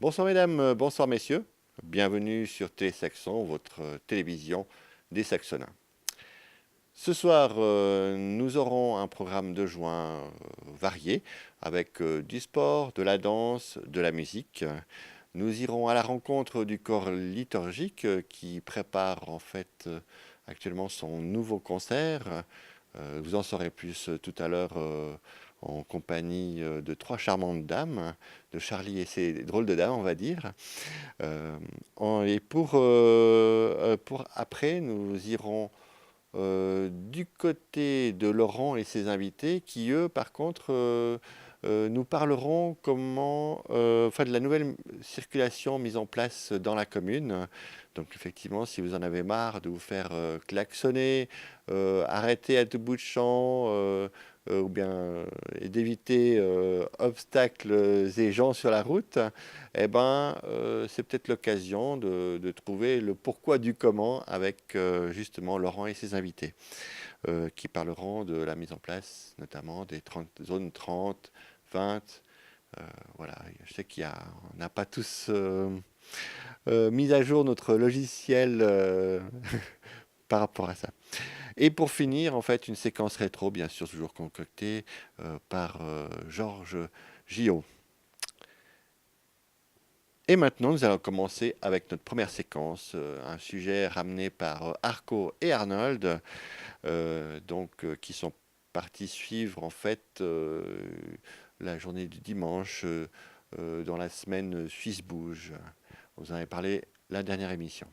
Bonsoir mesdames, bonsoir messieurs. Bienvenue sur Télé Saxon, votre télévision des Saxonnins. Ce soir, nous aurons un programme de juin varié avec du sport, de la danse, de la musique. Nous irons à la rencontre du corps liturgique qui prépare en fait actuellement son nouveau concert. Vous en saurez plus tout à l'heure en compagnie de trois charmantes dames, de Charlie et ses drôles de dames, on va dire. Et pour après, nous irons du côté de Laurent et ses invités qui, eux, par contre, nous parleront de la nouvelle circulation mise en place dans la commune. Donc effectivement, si vous en avez marre de vous faire klaxonner, arrêter à tout bout de champ, ou bien d'éviter obstacles et gens sur la route, c'est peut-être l'occasion de trouver le pourquoi du comment avec justement Laurent et ses invités, qui parleront de la mise en place notamment des zones 30, 20. Voilà, je sais on n'a pas tous mis à jour notre logiciel par rapport à ça. Et pour finir, en fait, une séquence rétro, bien sûr, toujours concoctée par Georges Gillot. Et maintenant, nous allons commencer avec notre première séquence, un sujet ramené par Arco et Arnold, qui sont partis suivre en fait la journée du dimanche dans la semaine Suisse Bouge. Vous en avez parlé la dernière émission.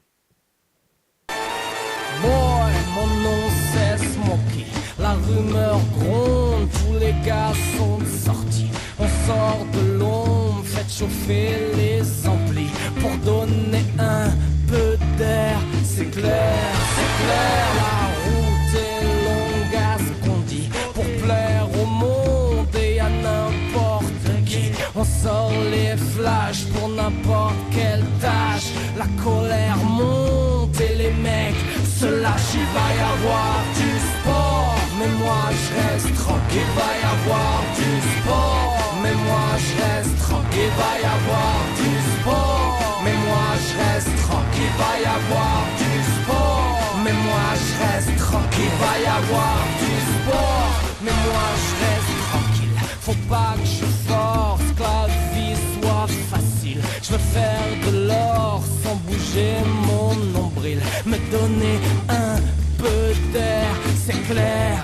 Boy, mon nom c'est Smokey. La rumeur gronde, tous les gars sont sortis. On sort de l'ombre, faites chauffer les amplis pour donner un peu d'air. C'est clair, la route est longue à ce qu'on dit. Pour plaire au monde et à n'importe qui. On sort les flashs pour n'importe quelle tâche. La colère monte et les mecs se lâche, il va y avoir du sport. Mais moi je reste tranquille, va y avoir du sport. Mais moi je reste tranquille, va y avoir du sport. Mais moi je reste tranquille, va y avoir du sport. Mais moi je reste tranquille, va y avoir du sport. Mais moi je reste tranquille, faut pas que je force, que la vie soit facile. Je veux faire de l'or sans bouger mon nombril, me donner un peu d'air, c'est clair,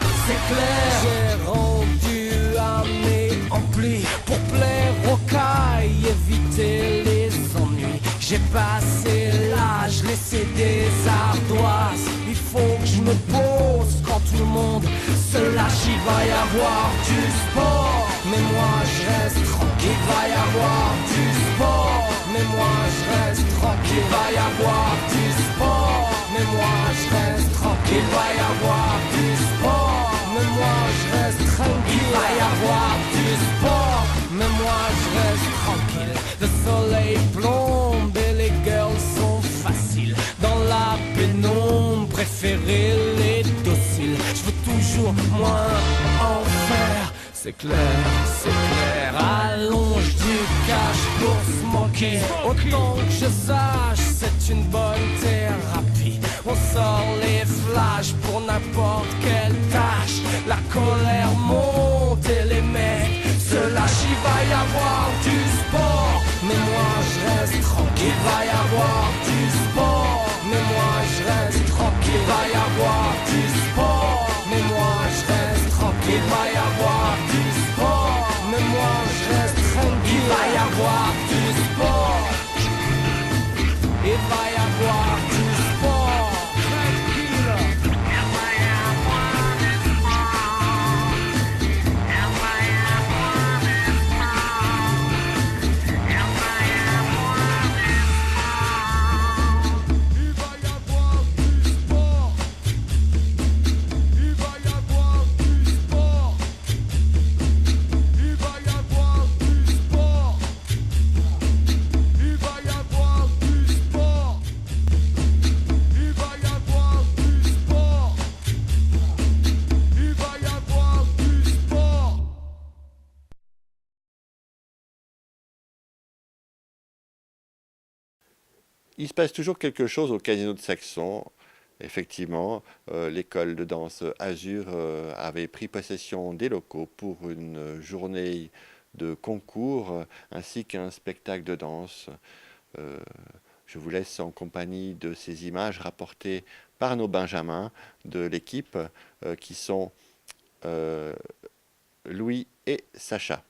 j'ai rendu à mes amplis pour plaire aux cailles, éviter les ennuis. J'ai passé l'âge, laissé des ardoises. Il faut que je me pose quand tout le monde se lâche. Il va y avoir du sport, mais moi je reste tranquille. Il va y avoir du sport, mais moi je reste tranquille. Il va y avoir du sport, mais moi je reste tranquille. Il va y avoir du sport, mais moi je reste tranquille. Il va y avoir du sport, mais moi je reste tranquille. Le soleil plombe et les girls sont faciles. Dans la pénombre, préférer les dociles. Je veux toujours moins en faire. C'est clair, allonge du cash pour se moquer. Autant que je sache, c'est une bonne thérapie. On sort les flashs pour n'importe quelle tâche. La colère monte et les mecs se lâchent. Il va y avoir du sport, mais moi je reste tranquille. Il va y avoir du sport, mais moi je reste tranquille. Il va y avoir du sport, mais moi je reste tranquille. Il va y avoir du sport, mais moi je reste tranquille. Il va y avoir du sport, il va y avoir du sport, tranquille. Il se passe toujours quelque chose au Casino de Saxon. Effectivement, l'école de danse Azur avait pris possession des locaux pour une journée de concours ainsi qu'un spectacle de danse. Euh, je vous laisse en compagnie de ces images rapportées par nos benjamins de l'équipe qui sont Louis et Sacha.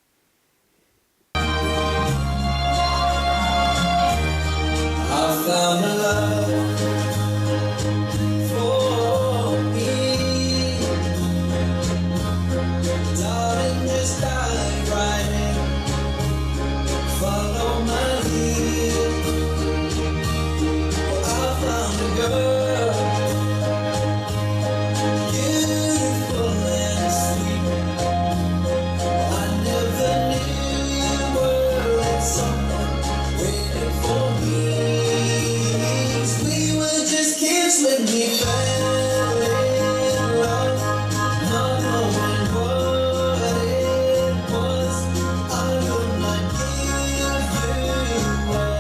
I found a love for me, darling, just dive right in, follow my lead. I found a girl, beautiful and sweet. I never knew you were like someone waiting for me. We were just kids when we fell in love, not knowing what it was. I could not give you up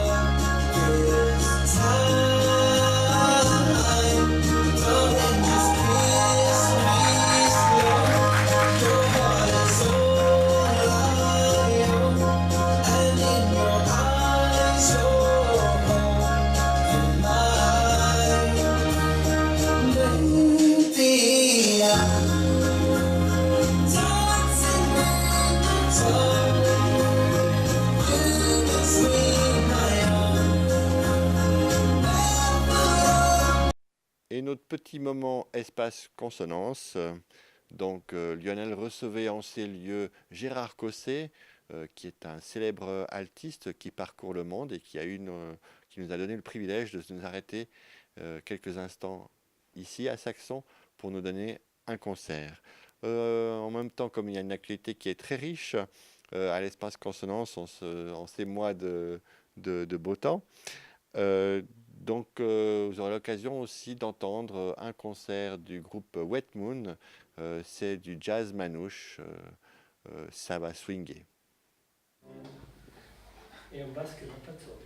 this time. Darling, just kiss me slow. Your heart is all I own, and in your eyes, your heart and mine. Maybe I'm dancing in the dark, you between my arms. Et notre petit moment espace consonance. Donc Lionel recevait en ces lieux Gérard Cosset, qui est un célèbre altiste qui parcourt le monde et qui nous a donné le privilège de nous arrêter quelques instants ici à Saxon pour nous donner un concert. En même temps, comme il y a une actualité qui est très riche à l'espace consonance en ces mois de beau temps, donc vous aurez l'occasion aussi d'entendre un concert du groupe Wet Moon. C'est du jazz manouche, ça va swinguer. Et en basque, il n'y a pas de sourire.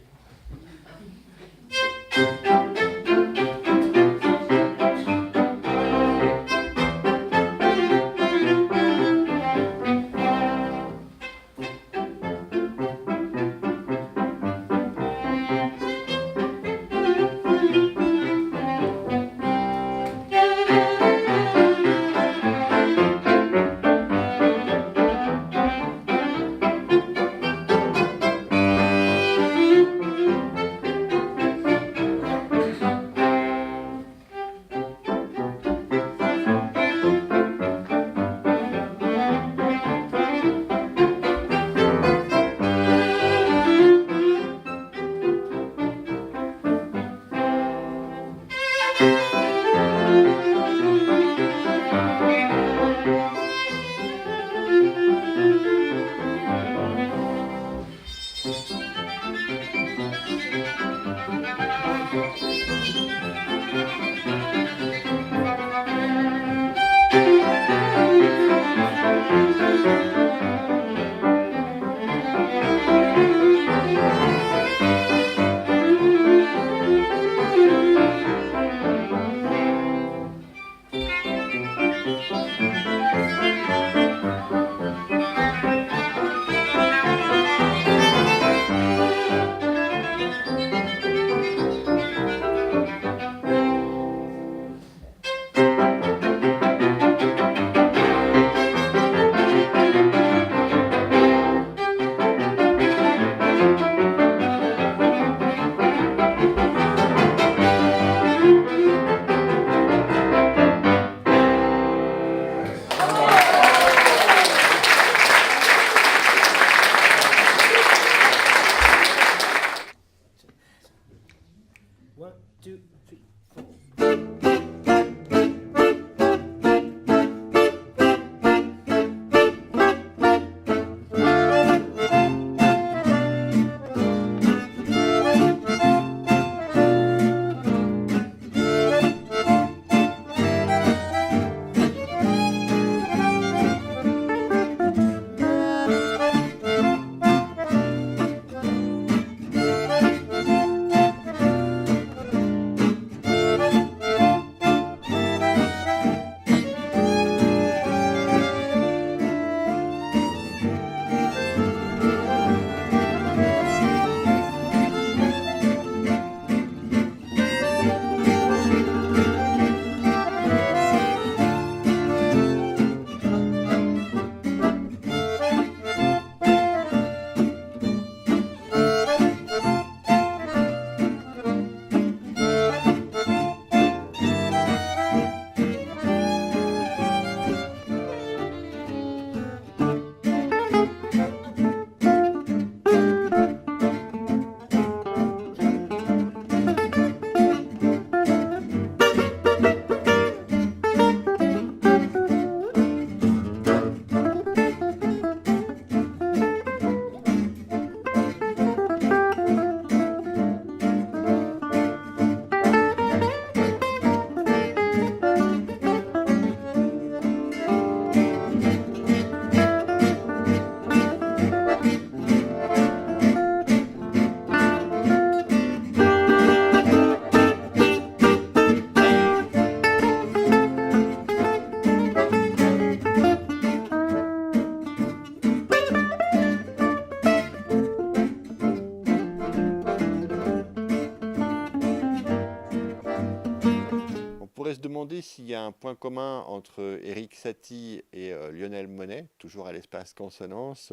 se demander s'il y a un point commun entre Erik Satie et Lionel Monet, toujours à l'espace Consonance.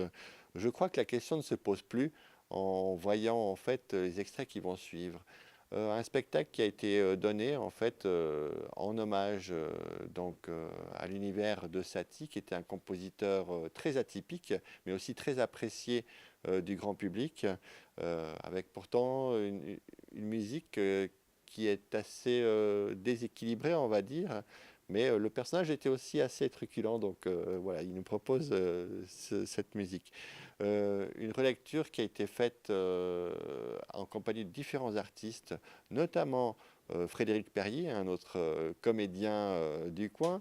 Je crois que la question ne se pose plus en voyant en fait les extraits qui vont suivre. Un spectacle qui a été donné en fait en hommage à l'univers de Satie, qui était un compositeur très atypique, mais aussi très apprécié du grand public, avec pourtant une musique qui est assez déséquilibrée, on va dire. Mais le personnage était aussi assez truculent, donc voilà, il nous propose cette musique. Une relecture qui a été faite en compagnie de différents artistes, notamment Frédéric Perrier, un autre comédien du coin,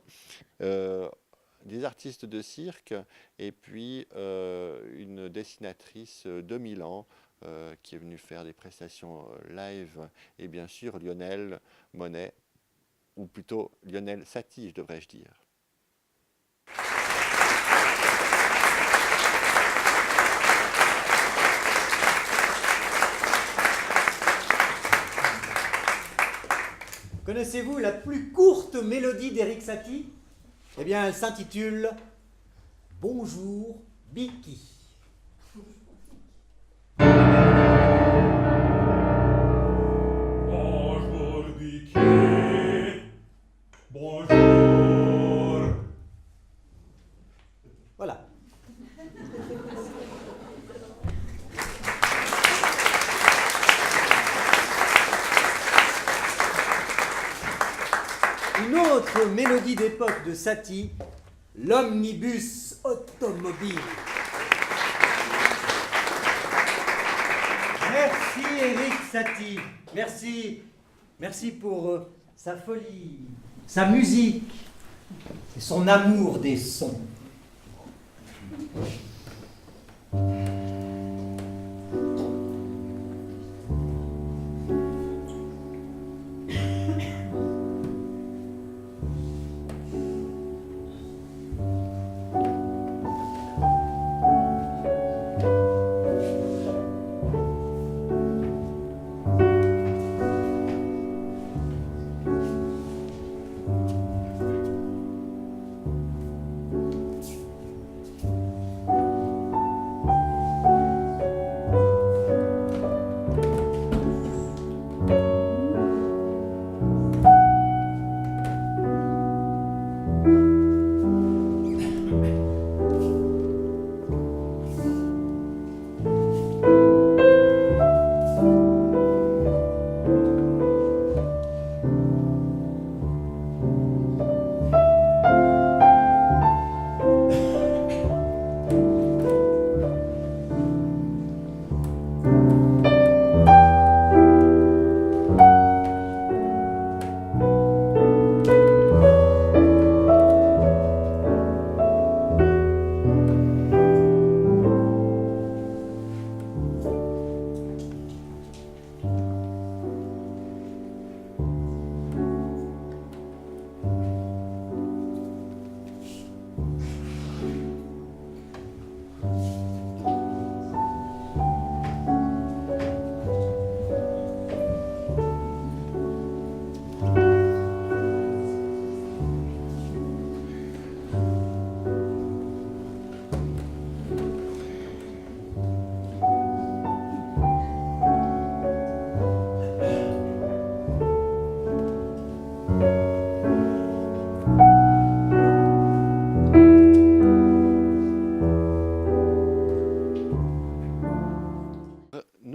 des artistes de cirque, et puis une dessinatrice de Milan qui est venue faire des prestations live, et bien sûr Lionel Monet, ou plutôt Lionel Satie, devrais-je dire. Connaissez-vous la plus courte mélodie d'Erik Satie? Eh bien, elle s'intitule « Bonjour, Biki ». Bonjour, Biki. Bonjour. Voilà. Une autre mélodie d'époque de Satie, l'omnibus automobile. Merci Erik Satie. Merci pour sa folie, sa musique et son amour des sons.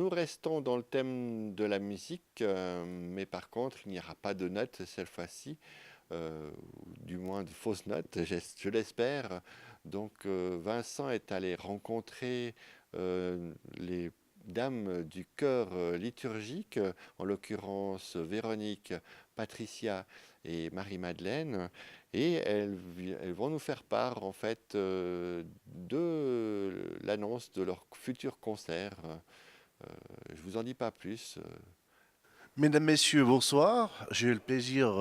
Restons dans le thème de la musique, mais par contre, il n'y aura pas de notes cette fois-ci, du moins de fausses notes, je l'espère. Donc, Vincent est allé rencontrer les dames du chœur liturgique, en l'occurrence Véronique, Patricia et Marie-Madeleine, et elles vont nous faire part en fait de l'annonce de leur futur concert. Je vous en dis pas plus. Mesdames, Messieurs, bonsoir. J'ai le plaisir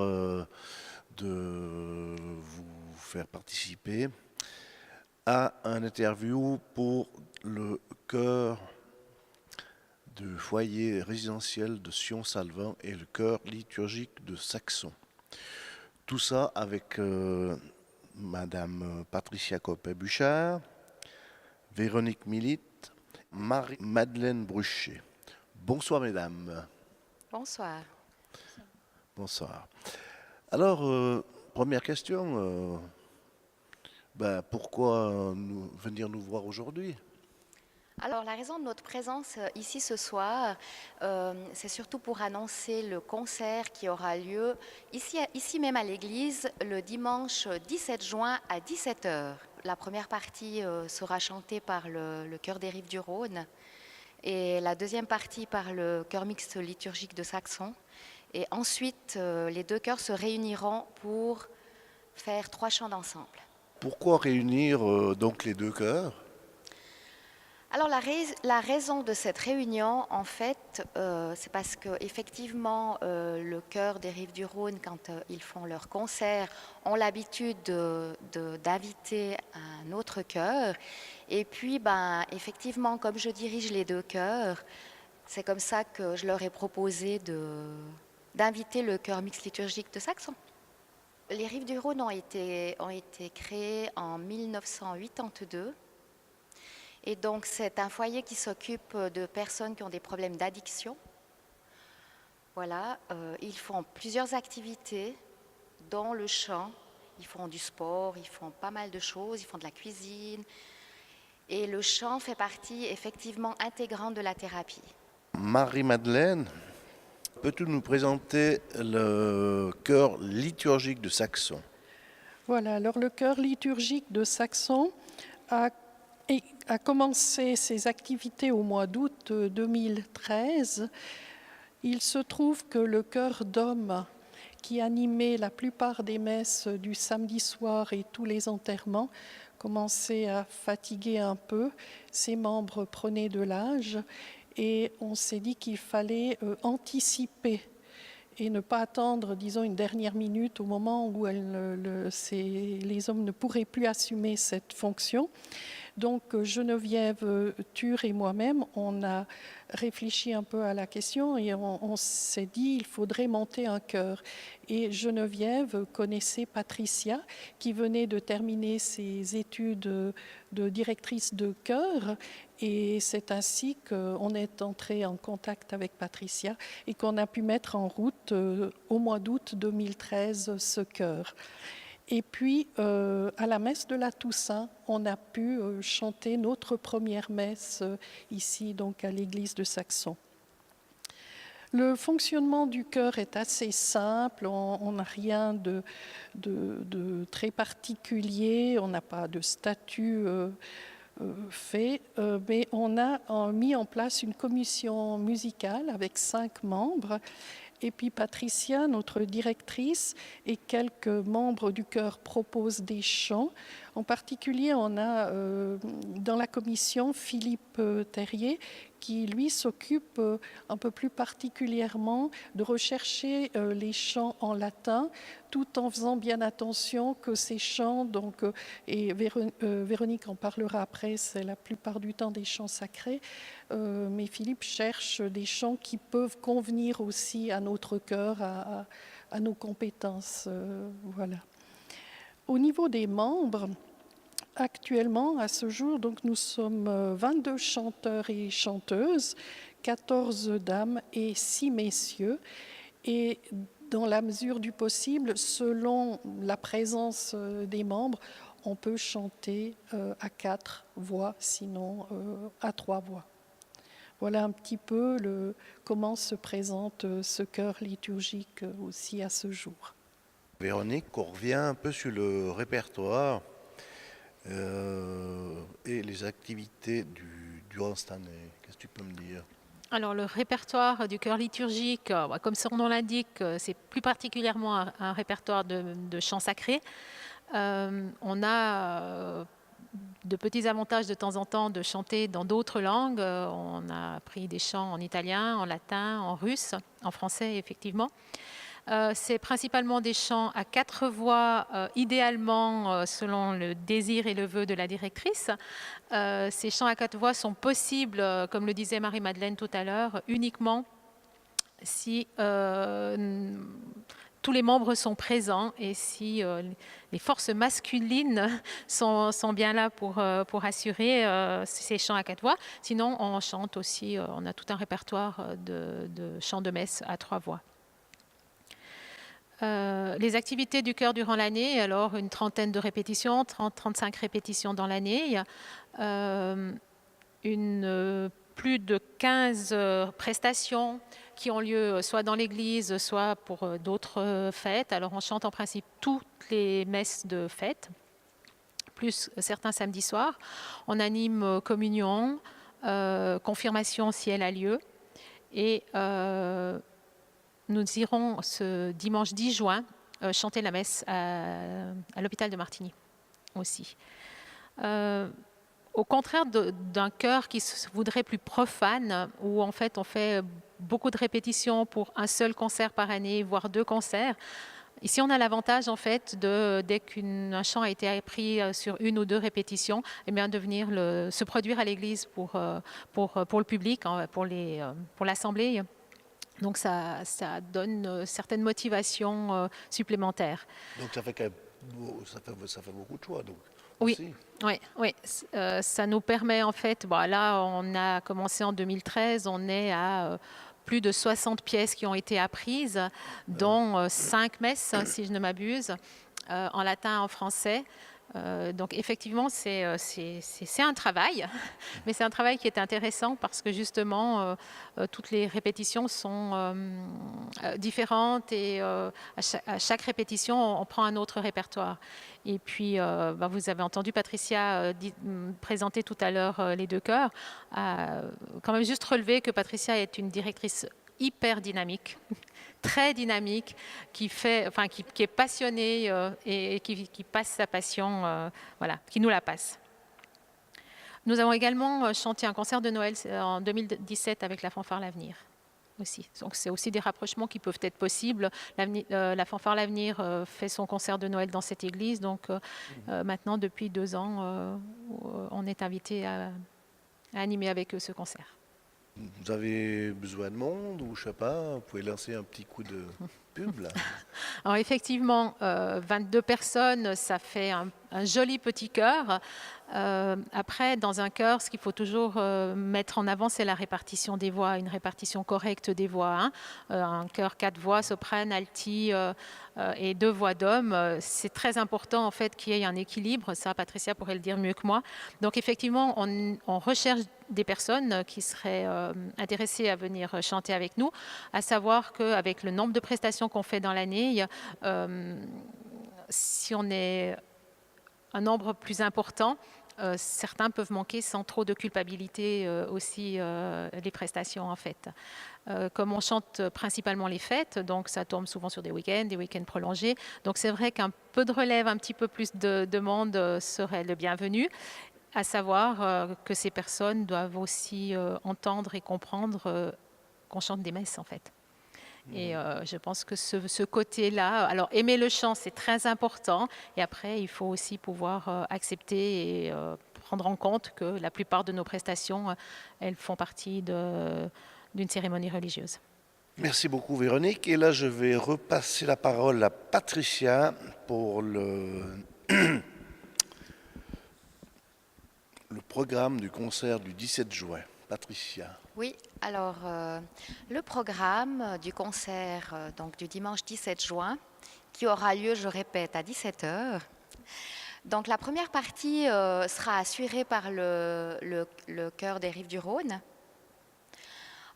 de vous faire participer à un interview pour le chœur du foyer résidentiel de Sion-Salvan et le chœur liturgique de Saxon. Tout ça avec Madame Patricia Copé-Buchard, Véronique Milite, Marie-Madeleine Bruchet. Bonsoir mesdames. Bonsoir. Bonsoir. Alors, première question, pourquoi venir nous voir aujourd'hui? Alors, la raison de notre présence ici ce soir, c'est surtout pour annoncer le concert qui aura lieu ici même à l'église le dimanche 17 juin à 17h. La première partie sera chantée par le chœur des Rives du Rhône et la deuxième partie par le chœur mixte liturgique de Saxon. Et ensuite, les deux chœurs se réuniront pour faire 3 chants d'ensemble. Pourquoi réunir donc les deux chœurs? Alors la raison de cette réunion, en fait, c'est parce que effectivement, le chœur des Rives du Rhône, quand ils font leur concert, ont l'habitude d'inviter un autre chœur. Et puis, effectivement, comme je dirige les deux chœurs, c'est comme ça que je leur ai proposé d'inviter le chœur mixte liturgique de Saxon. Les Rives du Rhône ont été créées en 1982. Et donc, c'est un foyer qui s'occupe de personnes qui ont des problèmes d'addiction. Voilà, ils font plusieurs activités, dont le chant. Ils font du sport, ils font pas mal de choses, ils font de la cuisine. Et le chant fait partie effectivement intégrante de la thérapie. Marie-Madeleine, peux-tu nous présenter le chœur liturgique de Saxon? Voilà, alors le chœur liturgique de Saxon a commencé ses activités au mois d'août 2013. Il se trouve que le chœur d'hommes qui animait la plupart des messes du samedi soir et tous les enterrements commençait à fatiguer un peu. Ses membres prenaient de l'âge et on s'est dit qu'il fallait anticiper et ne pas attendre, disons, une dernière minute au moment où les hommes ne pourraient plus assumer cette fonction. Donc Geneviève Thur et moi-même, on a réfléchi un peu à la question et on s'est dit il faudrait monter un chœur. Et Geneviève connaissait Patricia qui venait de terminer ses études de directrice de chœur et c'est ainsi qu'on est entré en contact avec Patricia et qu'on a pu mettre en route au mois d'août 2013 ce chœur. Et puis, à la messe de la Toussaint, on a pu chanter notre première messe ici, donc à l'église de Saxon. Le fonctionnement du chœur est assez simple, on n'a rien de très particulier, on n'a pas de statut fait, mais on a mis en place une commission musicale avec 5 membres. Et puis Patricia, notre directrice, et quelques membres du chœur proposent des chants. En particulier, on a dans la commission Philippe Terrier qui, lui, s'occupe un peu plus particulièrement de rechercher les chants en latin, tout en faisant bien attention que ces chants, donc, et Véronique en parlera après, c'est la plupart du temps des chants sacrés, mais Philippe cherche des chants qui peuvent convenir aussi à notre chœur, à nos compétences. Voilà. Au niveau des membres, actuellement, à ce jour, donc, nous sommes 22 chanteurs et chanteuses, 14 dames et 6 messieurs. Et dans la mesure du possible, selon la présence des membres, on peut chanter à 4 voix, sinon à 3 voix. Voilà un petit peu comment se présente ce chœur liturgique aussi à ce jour. Véronique, on revient un peu sur le répertoire et les activités durant cette année. Qu'est-ce que tu peux me dire? Alors le répertoire du chœur liturgique, comme son nom l'indique, c'est plus particulièrement un répertoire de chants sacrés. On a de petits avantages de temps en temps de chanter dans d'autres langues. On a appris des chants en italien, en latin, en russe, en français effectivement. C'est principalement des chants à 4 voix, idéalement selon le désir et le vœu de la directrice. Ces chants à 4 voix sont possibles, comme le disait Marie-Madeleine tout à l'heure, uniquement si tous les membres sont présents et si les forces masculines sont bien là pour assurer ces chants à 4 voix. Sinon, on chante aussi, on a tout un répertoire de chants de messe à 3 voix. Les activités du chœur durant l'année, alors une trentaine de répétitions, 30-35 répétitions dans l'année, plus de 15 prestations qui ont lieu soit dans l'église, soit pour d'autres fêtes. Alors on chante en principe toutes les messes de fête, plus certains samedis soirs. On anime communion, confirmation si elle a lieu. Et nous irons ce dimanche 10 juin chanter la messe à l'hôpital de Martigny aussi. Au contraire d'un chœur qui se voudrait plus profane, où en fait on fait beaucoup de répétitions pour un seul concert par année, voire 2 concerts. Ici, on a l'avantage, en fait, dès qu'un chant a été appris sur 1 ou 2 répétitions, eh bien, de venir se produire à l'église pour le public, pour l'assemblée. Donc, ça donne certaines motivations supplémentaires. Donc, ça fait beaucoup de choix. Donc, oui, oui. Ça nous permet, en fait, là, on a commencé en 2013, on est à plus de 60 pièces qui ont été apprises, dont 5 messes, si je ne m'abuse, en latin, en français. Donc effectivement, c'est un travail, mais c'est un travail qui est intéressant parce que justement, toutes les répétitions sont différentes et à chaque répétition, on prend un autre répertoire. Et puis, vous avez entendu Patricia présenter tout à l'heure les 2 chœurs. Quand même juste relever que Patricia est une directrice hyper dynamique, très dynamique, qui est passionnée et qui passe sa passion, qui nous la passe. Nous avons également chanté un concert de Noël en 2017 avec la Fanfare L'Avenir aussi. Donc c'est aussi des rapprochements qui peuvent être possibles. La Fanfare L'Avenir fait son concert de Noël dans cette église, donc maintenant depuis 2 ans, on est invité à animer avec eux ce concert. Vous avez besoin de monde ou je sais pas, vous pouvez lancer un petit coup de pub là. Alors effectivement, 22 personnes, ça fait un joli petit chœur. Après, dans un chœur, ce qu'il faut toujours mettre en avant, c'est la répartition des voix, une répartition correcte des voix. Un chœur 4 voix, soprane, alti et 2 voix d'homme. C'est très important en fait qu'il y ait un équilibre. Ça, Patricia pourrait le dire mieux que moi. Donc effectivement, on recherche des personnes qui seraient intéressées à venir chanter avec nous, à savoir qu'avec le nombre de prestations qu'on fait dans l'année, si on est un nombre plus important, certains peuvent manquer sans trop de culpabilité aussi les prestations en fait. Comme on chante principalement les fêtes, donc ça tombe souvent sur des week-ends prolongés, donc c'est vrai qu'un peu de relève, un petit peu plus de monde serait le bienvenu, à savoir que ces personnes doivent aussi entendre et comprendre qu'on chante des messes en fait. Et je pense que ce côté-là, alors aimer le chant, c'est très important. Et après, il faut aussi pouvoir accepter et prendre en compte que la plupart de nos prestations, elles font partie d'une cérémonie religieuse. Merci beaucoup Véronique. Et là, je vais repasser la parole à Patricia pour le programme du concert du 17 juin. Patricia. Oui, alors le programme du concert donc du dimanche 17 juin, qui aura lieu, je répète, à 17h. Donc la première partie sera assurée par le chœur des Rives du Rhône.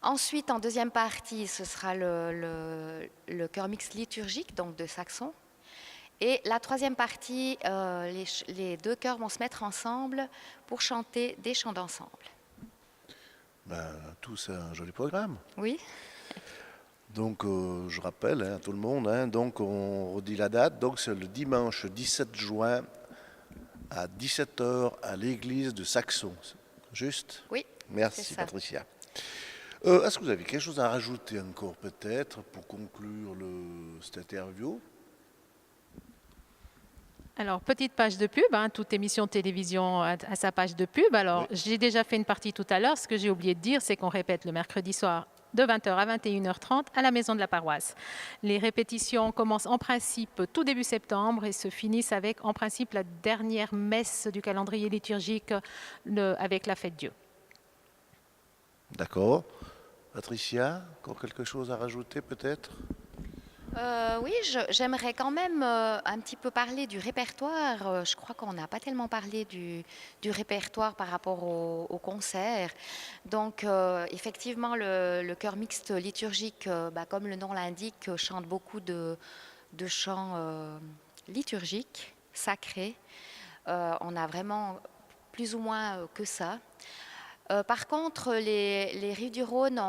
Ensuite, en deuxième partie, ce sera le chœur mixte liturgique, donc de Saxon. Et la troisième partie, les 2 chœurs vont se mettre ensemble pour chanter des chants d'ensemble. Tout c'est un joli programme. Oui. Donc je rappelle à tout le monde, donc on redit la date, donc c'est le dimanche 17 juin à 17h à l'église de Saxon. Juste ? Oui. Merci Patricia. Est-ce que vous avez quelque chose à rajouter encore peut-être pour conclure cette interview ? Alors, petite page de pub, toute émission de télévision a sa page de pub. Alors, oui. J'ai déjà fait une partie tout à l'heure. Ce que j'ai oublié de dire, c'est qu'on répète le mercredi soir de 20h à 21h30 à la maison de la paroisse. Les répétitions commencent en principe tout début septembre et se finissent avec en principe la dernière messe du calendrier liturgique avec la fête Dieu. D'accord. Patricia, encore quelque chose à rajouter peut-être? Oui, j'aimerais quand même un petit peu parler du répertoire. Je crois qu'on n'a pas tellement parlé du répertoire par rapport au concert. Donc, effectivement, le chœur mixte liturgique, comme le nom l'indique, chante beaucoup de chants liturgiques, sacrés. On a vraiment plus ou moins que ça. Par contre, les Rives du Rhône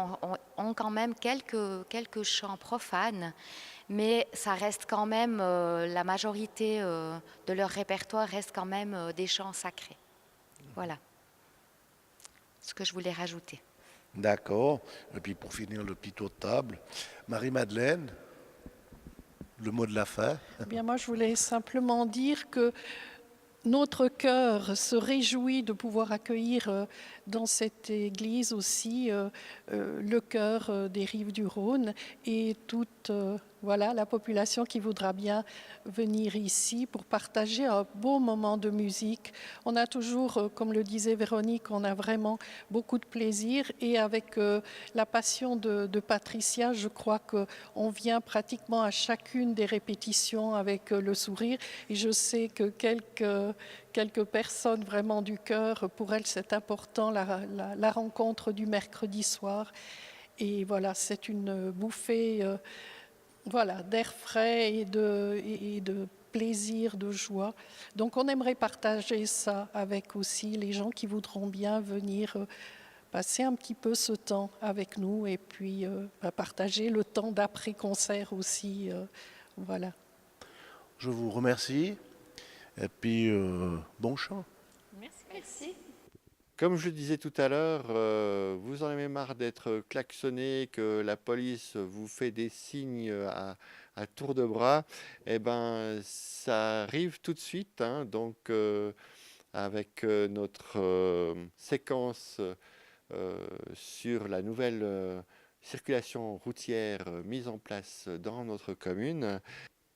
ont quand même quelques chants profanes, mais ça reste quand même, la majorité de leur répertoire reste quand même des chants sacrés. Voilà ce que je voulais rajouter. D'accord. Et puis pour finir le petit tour de table, Marie-Madeleine, le mot de la fin. Eh bien, moi, je voulais simplement dire que notre cœur se réjouit de pouvoir accueillir dans cette église aussi le chœur des Rives du Rhône et toute la population qui voudra bien venir ici pour partager un beau moment de musique. On a toujours, comme le disait Véronique, on a vraiment beaucoup de plaisir et avec la passion de Patricia, je crois qu'on vient pratiquement à chacune des répétitions avec le sourire et je sais que quelques personnes vraiment du cœur, pour elles c'est important la rencontre du mercredi soir et voilà, c'est une bouffée d'air frais et de plaisir, de joie. Donc on aimerait partager ça avec aussi les gens qui voudront bien venir passer un petit peu ce temps avec nous et puis partager le temps d'après-concert aussi. Voilà. Je vous remercie et puis bon chant. Merci. Comme je le disais tout à l'heure, vous en avez marre d'être klaxonné, que la police vous fait des signes à tour de bras. Eh ben, ça arrive tout de suite, hein, donc avec notre séquence sur la nouvelle circulation routière mise en place dans notre commune.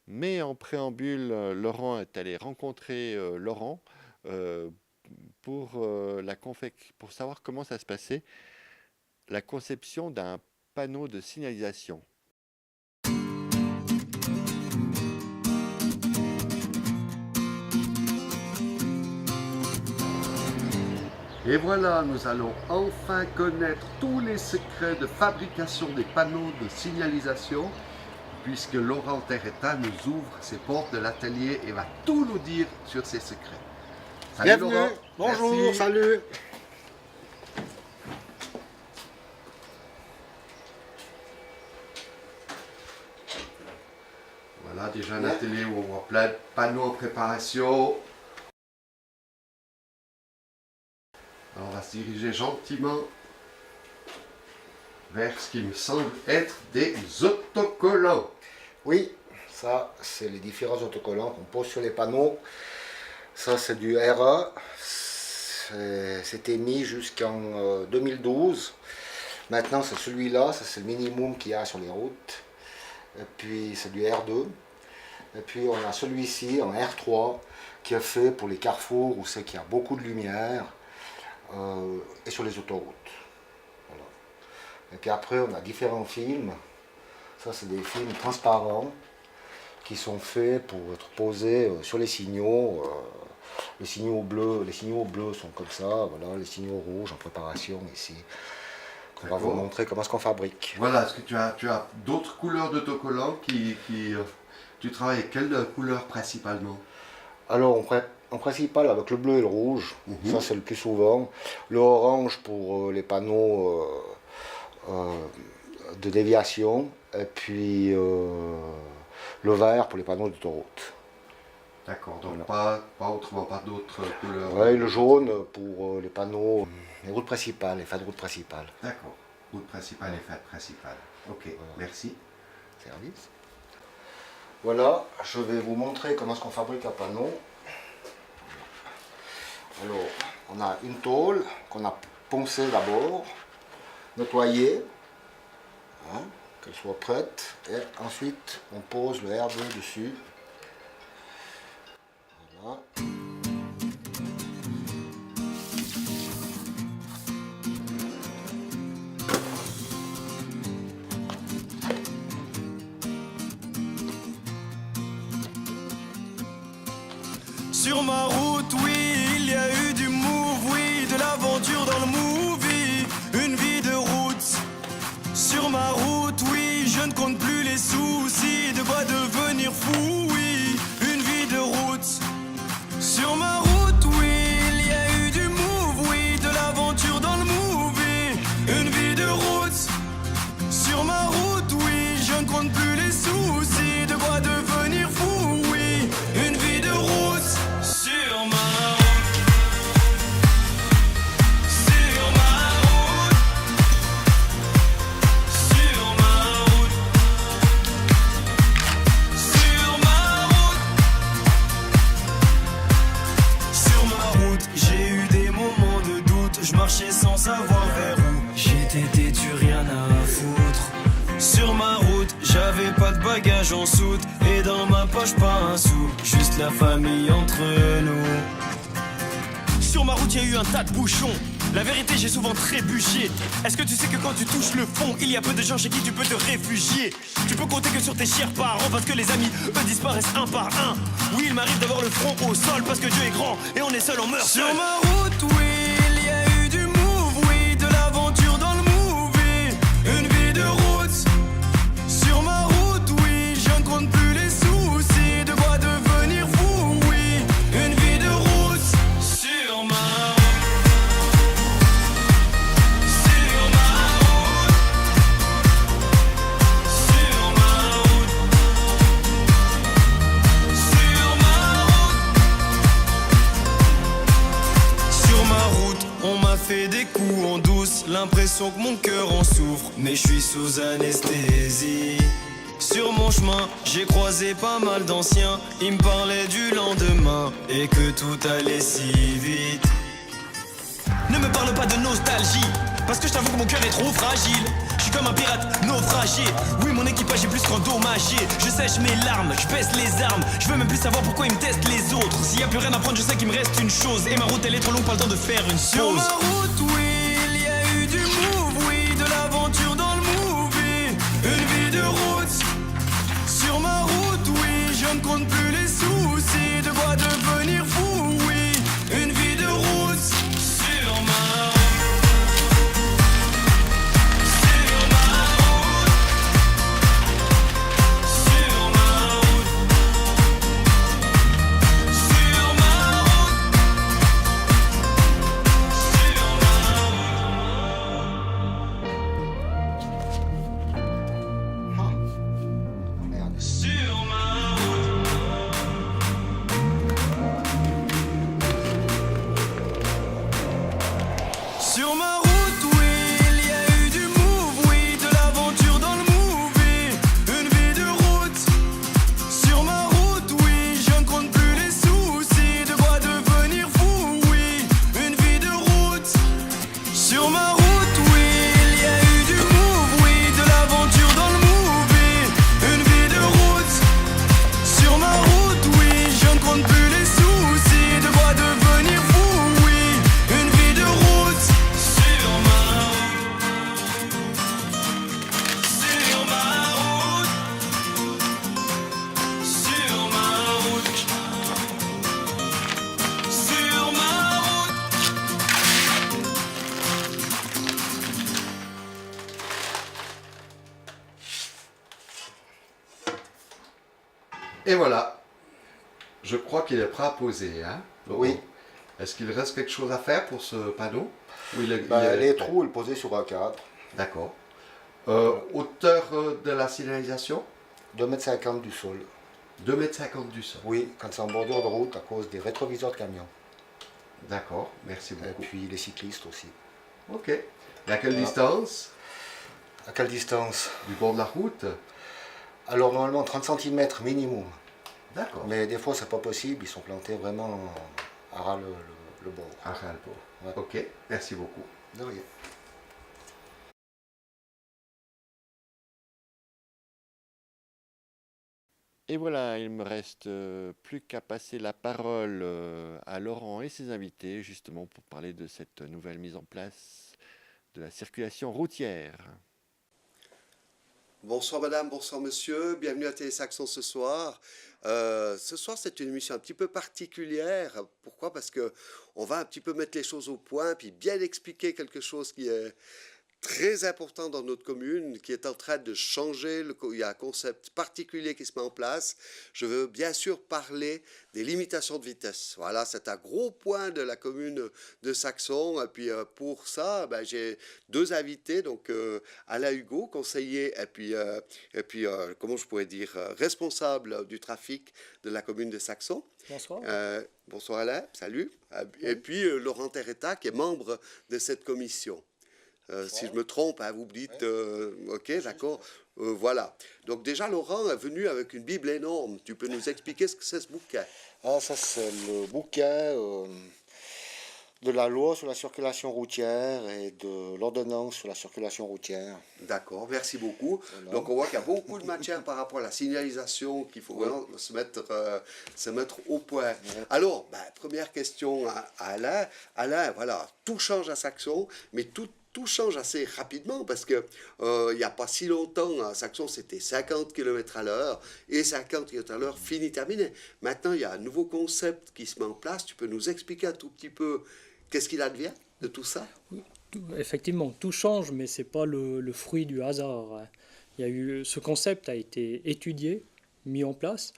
Mais en préambule, Laurent est allé rencontrer Laurent pour savoir comment ça se passait, la conception d'un panneau de signalisation. Et voilà, nous allons enfin connaître tous les secrets de fabrication des panneaux de signalisation, puisque Laurent Terretta nous ouvre ses portes de l'atelier et va tout nous dire sur ses secrets. Salut Bienvenue. Laurent. Bonjour, Merci. salut. Voilà déjà un atelier où on voit plein de panneaux en préparation. Alors, on va se diriger gentiment vers ce qui me semble être des autocollants. Oui, ça, c'est les différents autocollants qu'on pose sur les panneaux. Ça, c'est du RE. C'était mis jusqu'en 2012. Maintenant, c'est celui-là. Ça, c'est le minimum qu'il y a sur les routes. Et puis, c'est du R2. Et puis, on a celui-ci en R3 qui est fait pour les carrefours où c'est qu'il y a beaucoup de lumière et sur les autoroutes. Voilà. Et puis après, on a différents films. Ça, c'est des films transparents qui sont faits pour être posés sur les signaux. Les signaux bleus sont comme ça, voilà, les signaux rouges en préparation ici. On va vous montrer comment est-ce qu'on fabrique. Voilà, est-ce que tu as d'autres couleurs d'autocollants tu travailles avec quelle couleur principalement? Alors, en principal avec le bleu et le rouge, ça c'est le plus souvent. Le orange pour les panneaux de déviation, et puis le vert pour les panneaux d'autoroute. D'accord, donc voilà. pas d'autres couleurs. Oui, le jaune pour les panneaux, les routes principales, les fins de route principales. D'accord, route principale et fin principale. Ok, merci. Service. Voilà, je vais vous montrer comment est-ce qu'on fabrique un panneau. Alors, on a une tôle qu'on a poncée d'abord, nettoyée, Hein, qu'elle soit prête. Et ensuite, on pose le R2 dessus. Voilà. Sur ma route, oui, il y a eu du move, oui, de l'aventure dans le movie, une vie de route. Sur ma route, oui, je ne compte plus les soucis, de quoi devenir fou, oui, une vie de route. Sur ma route, oui, il y a eu du move, oui, de l'aventure dans le movie, une vie de route. Sur ma route, oui, je ne compte plus les soucis, de quoi devenir fou, oui, une vie de route. Sur ma route, sur ma route, sur ma route, sur ma route, sur ma route, j'ai eu des moments de doute, je marchais sans savoir vers où, j'étais têtu, rien à foutre. Sur ma route, j'avais pas de bagages en soute, et dans ma poche pas un sou, juste la famille entre nous. Sur ma route, il y a eu un tas de bouchons. La vérité, j'ai souvent trébuché. Est-ce que tu sais que quand tu touches le fond, il y a peu de gens chez qui tu peux te réfugier? Tu peux compter que sur tes chers parents, parce que les amis, eux, disparaissent un par un. Oui, il m'arrive d'avoir le front au sol, parce que Dieu est grand, et on est seul, on meurt seul. Sur ma route, oui, il y a eu du move, oui, de l'aventure dans le movie, une vie de route. Sur ma route, oui, je ne compte plus les soucis, de quoi devenir fou, oui, une vie de route. Sur ma route, sur ma route, sur ma route, sur ma route. Sur ma route, on m'a fait des coups en douce, l'impression que mon cœur en souffre, mais je suis sous anesthésie. Sur mon chemin, j'ai croisé pas mal d'anciens, ils me parlaient du lendemain et que tout allait si vite. Ne me parle pas de nostalgie, parce que je t'avoue que mon cœur est trop fragile. Je suis comme un pirate naufragé, oui mon équipage est plus qu'endommagé. Je sèche mes larmes, je baisse les armes, je veux même plus savoir pourquoi ils me testent les autres. S'il y a plus rien à prendre, je sais qu'il me reste une chose, et ma route elle est trop longue, pas le temps de faire une pause. Sur ma route, oui, il y a eu du move, oui, de l'aventure dans le movie, une vie de route. Sur ma route, oui, je ne compte plus les soucis, de quoi devenir fou, oui, une vie de route. Sur ma route, sur ma route, sur ma route, sur ma route, sur ma route. Merde. Sur ma route, sur ma route, oui, il y a eu du move, oui, de l'aventure dans le movie, une vie de route. Sur ma route, oui, je ne compte plus les soucis, de quoi devenir fou, oui, une vie de route. Sur ma route, oui, il y a eu du move, oui, de l'aventure dans le movie, une vie de route. Sur ma route, oui, je ne compte plus les soucis, de quoi devenir fou, oui, une vie de route. Sur ma route, sur ma route, sur ma route, sur ma route. Et voilà. Je crois qu'il est prêt à poser, hein? Oui. Est-ce qu'il reste quelque chose à faire pour ce panneau? Ou il Les est- trous, ils posaient sur un cadre. D'accord. Hauteur de la signalisation? 2,50 m du sol. 2,50 m du sol. Oui, quand c'est en bordure de route, à cause des rétroviseurs de camions. D'accord, merci Et beaucoup. puis les cyclistes aussi. Ok. Et à quelle Ah. distance À quelle distance? du bord de la route? Alors normalement 30 cm minimum. D'accord. Mais des fois c'est pas possible, ils sont plantés vraiment à ras le bord. À ras-le-bord. Ouais. Ok, merci beaucoup. De rien. Et voilà, il me reste plus qu'à passer la parole à Laurent et ses invités, justement pour parler de cette nouvelle mise en place de la circulation routière. Bonsoir madame, bonsoir monsieur, bienvenue à Télésaxon ce soir. Ce soir c'est une émission un petit peu particulière. Pourquoi? Parce que on va un petit peu mettre les choses au point, puis bien expliquer quelque chose qui est très important dans notre commune, qui est en train de changer. Il y a un concept particulier qui se met en place. Je veux bien sûr parler des limitations de vitesse. Voilà, c'est un gros point de la commune de Saxon. Et puis pour ça, j'ai deux invités, donc Alain Hugo, conseiller, et puis comment je pourrais dire, responsable du trafic de la commune de Saxon. Bonsoir. Bonsoir Alain, salut. Et puis Laurent Terretta, qui est membre de cette commission. Si je me trompe, hein, vous me dites, ok, d'accord, voilà. Donc déjà, Laurent est venu avec une Bible énorme. Tu peux nous expliquer ce que c'est ce bouquin? Ah, ça c'est le bouquin de la loi sur la circulation routière et de l'ordonnance sur la circulation routière. D'accord, merci beaucoup. Voilà. Donc on voit qu'il y a beaucoup de matière par rapport à la signalisation, qu'il faut vraiment se mettre au point. Ouais. Alors, première question à Alain. Alain, voilà, tout change à Saxon, mais tout change assez rapidement parce que il n'y a pas si longtemps, à Saxon, c'était 50 km à l'heure et 50 km à l'heure, fini, terminé. Maintenant, il y a un nouveau concept qui se met en place. Tu peux nous expliquer un tout petit peu qu'est-ce qu'il advient de tout ça? Oui, effectivement, tout change, mais ce n'est pas le fruit du hasard. Ce concept a été étudié, mis en place.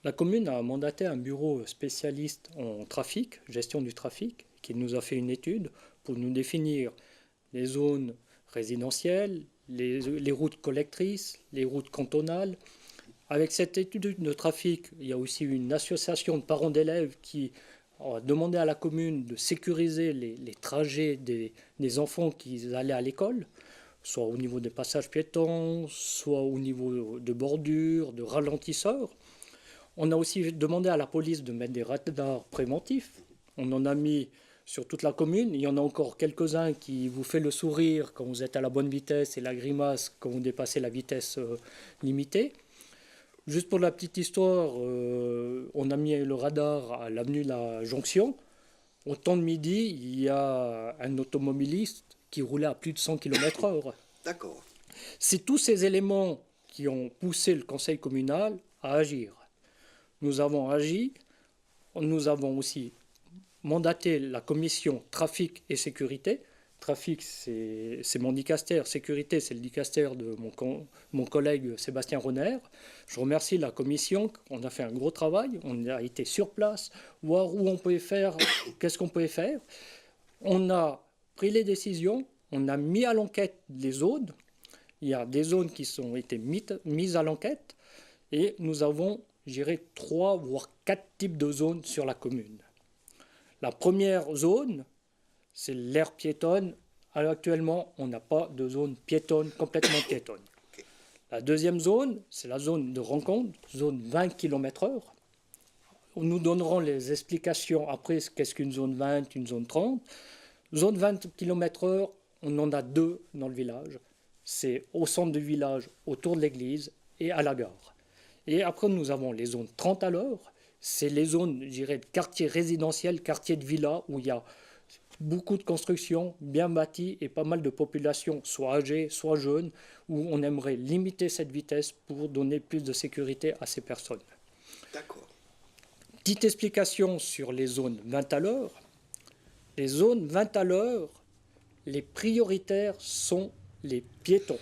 La commune a mandaté un bureau spécialiste en trafic, gestion du trafic, qui nous a fait une étude pour nous définir les zones résidentielles, les routes collectrices, les routes cantonales. Avec cette étude de trafic, il y a aussi une association de parents d'élèves qui a demandé à la commune de sécuriser les trajets des enfants qui allaient à l'école, soit au niveau des passages piétons, soit au niveau de bordures, de ralentisseurs. On a aussi demandé à la police de mettre des radars préventifs. On en a mis sur toute la commune. Il y en a encore quelques-uns qui vous font le sourire quand vous êtes à la bonne vitesse et la grimace quand vous dépassez la vitesse limitée. Juste pour la petite histoire, on a mis le radar à l'avenue de la Jonction. Au temps de midi, il y a un automobiliste qui roulait à plus de 100 km/h. D'accord. C'est tous ces éléments qui ont poussé le conseil communal à agir. Nous avons agi, nous avons aussi mandaté la commission trafic et sécurité. Trafic, c'est mon dicastère. Sécurité, c'est le dicastère de mon collègue Sébastien Ronner. Je remercie la commission. On a fait un gros travail. On a été sur place, voir où on pouvait faire, qu'est-ce qu'on pouvait faire. On a pris les décisions. On a mis à l'enquête les zones. Il y a des zones qui ont été mises à l'enquête. Et nous avons, je dirais, 3 voire 4 types de zones sur la commune. La première zone, c'est l'aire piétonne. Alors actuellement, on n'a pas de zone piétonne, complètement piétonne. Okay. La deuxième zone, c'est la zone de rencontre, zone 20 km/h. Nous donnerons les explications après qu'est-ce qu'une zone 20, une zone 30. Zone 20 km/h, on en a 2 dans le village. C'est au centre du village, autour de l'église et à la gare. Et après, nous avons les zones 30 à l'heure. C'est les zones, je dirais, de quartier résidentiel, quartier de villa, où il y a beaucoup de constructions bien bâties et pas mal de populations, soit âgées, soit jeunes, où on aimerait limiter cette vitesse pour donner plus de sécurité à ces personnes. D'accord. Petite explication sur les zones 20 à l'heure. Les zones 20 à l'heure, les prioritaires sont les piétons.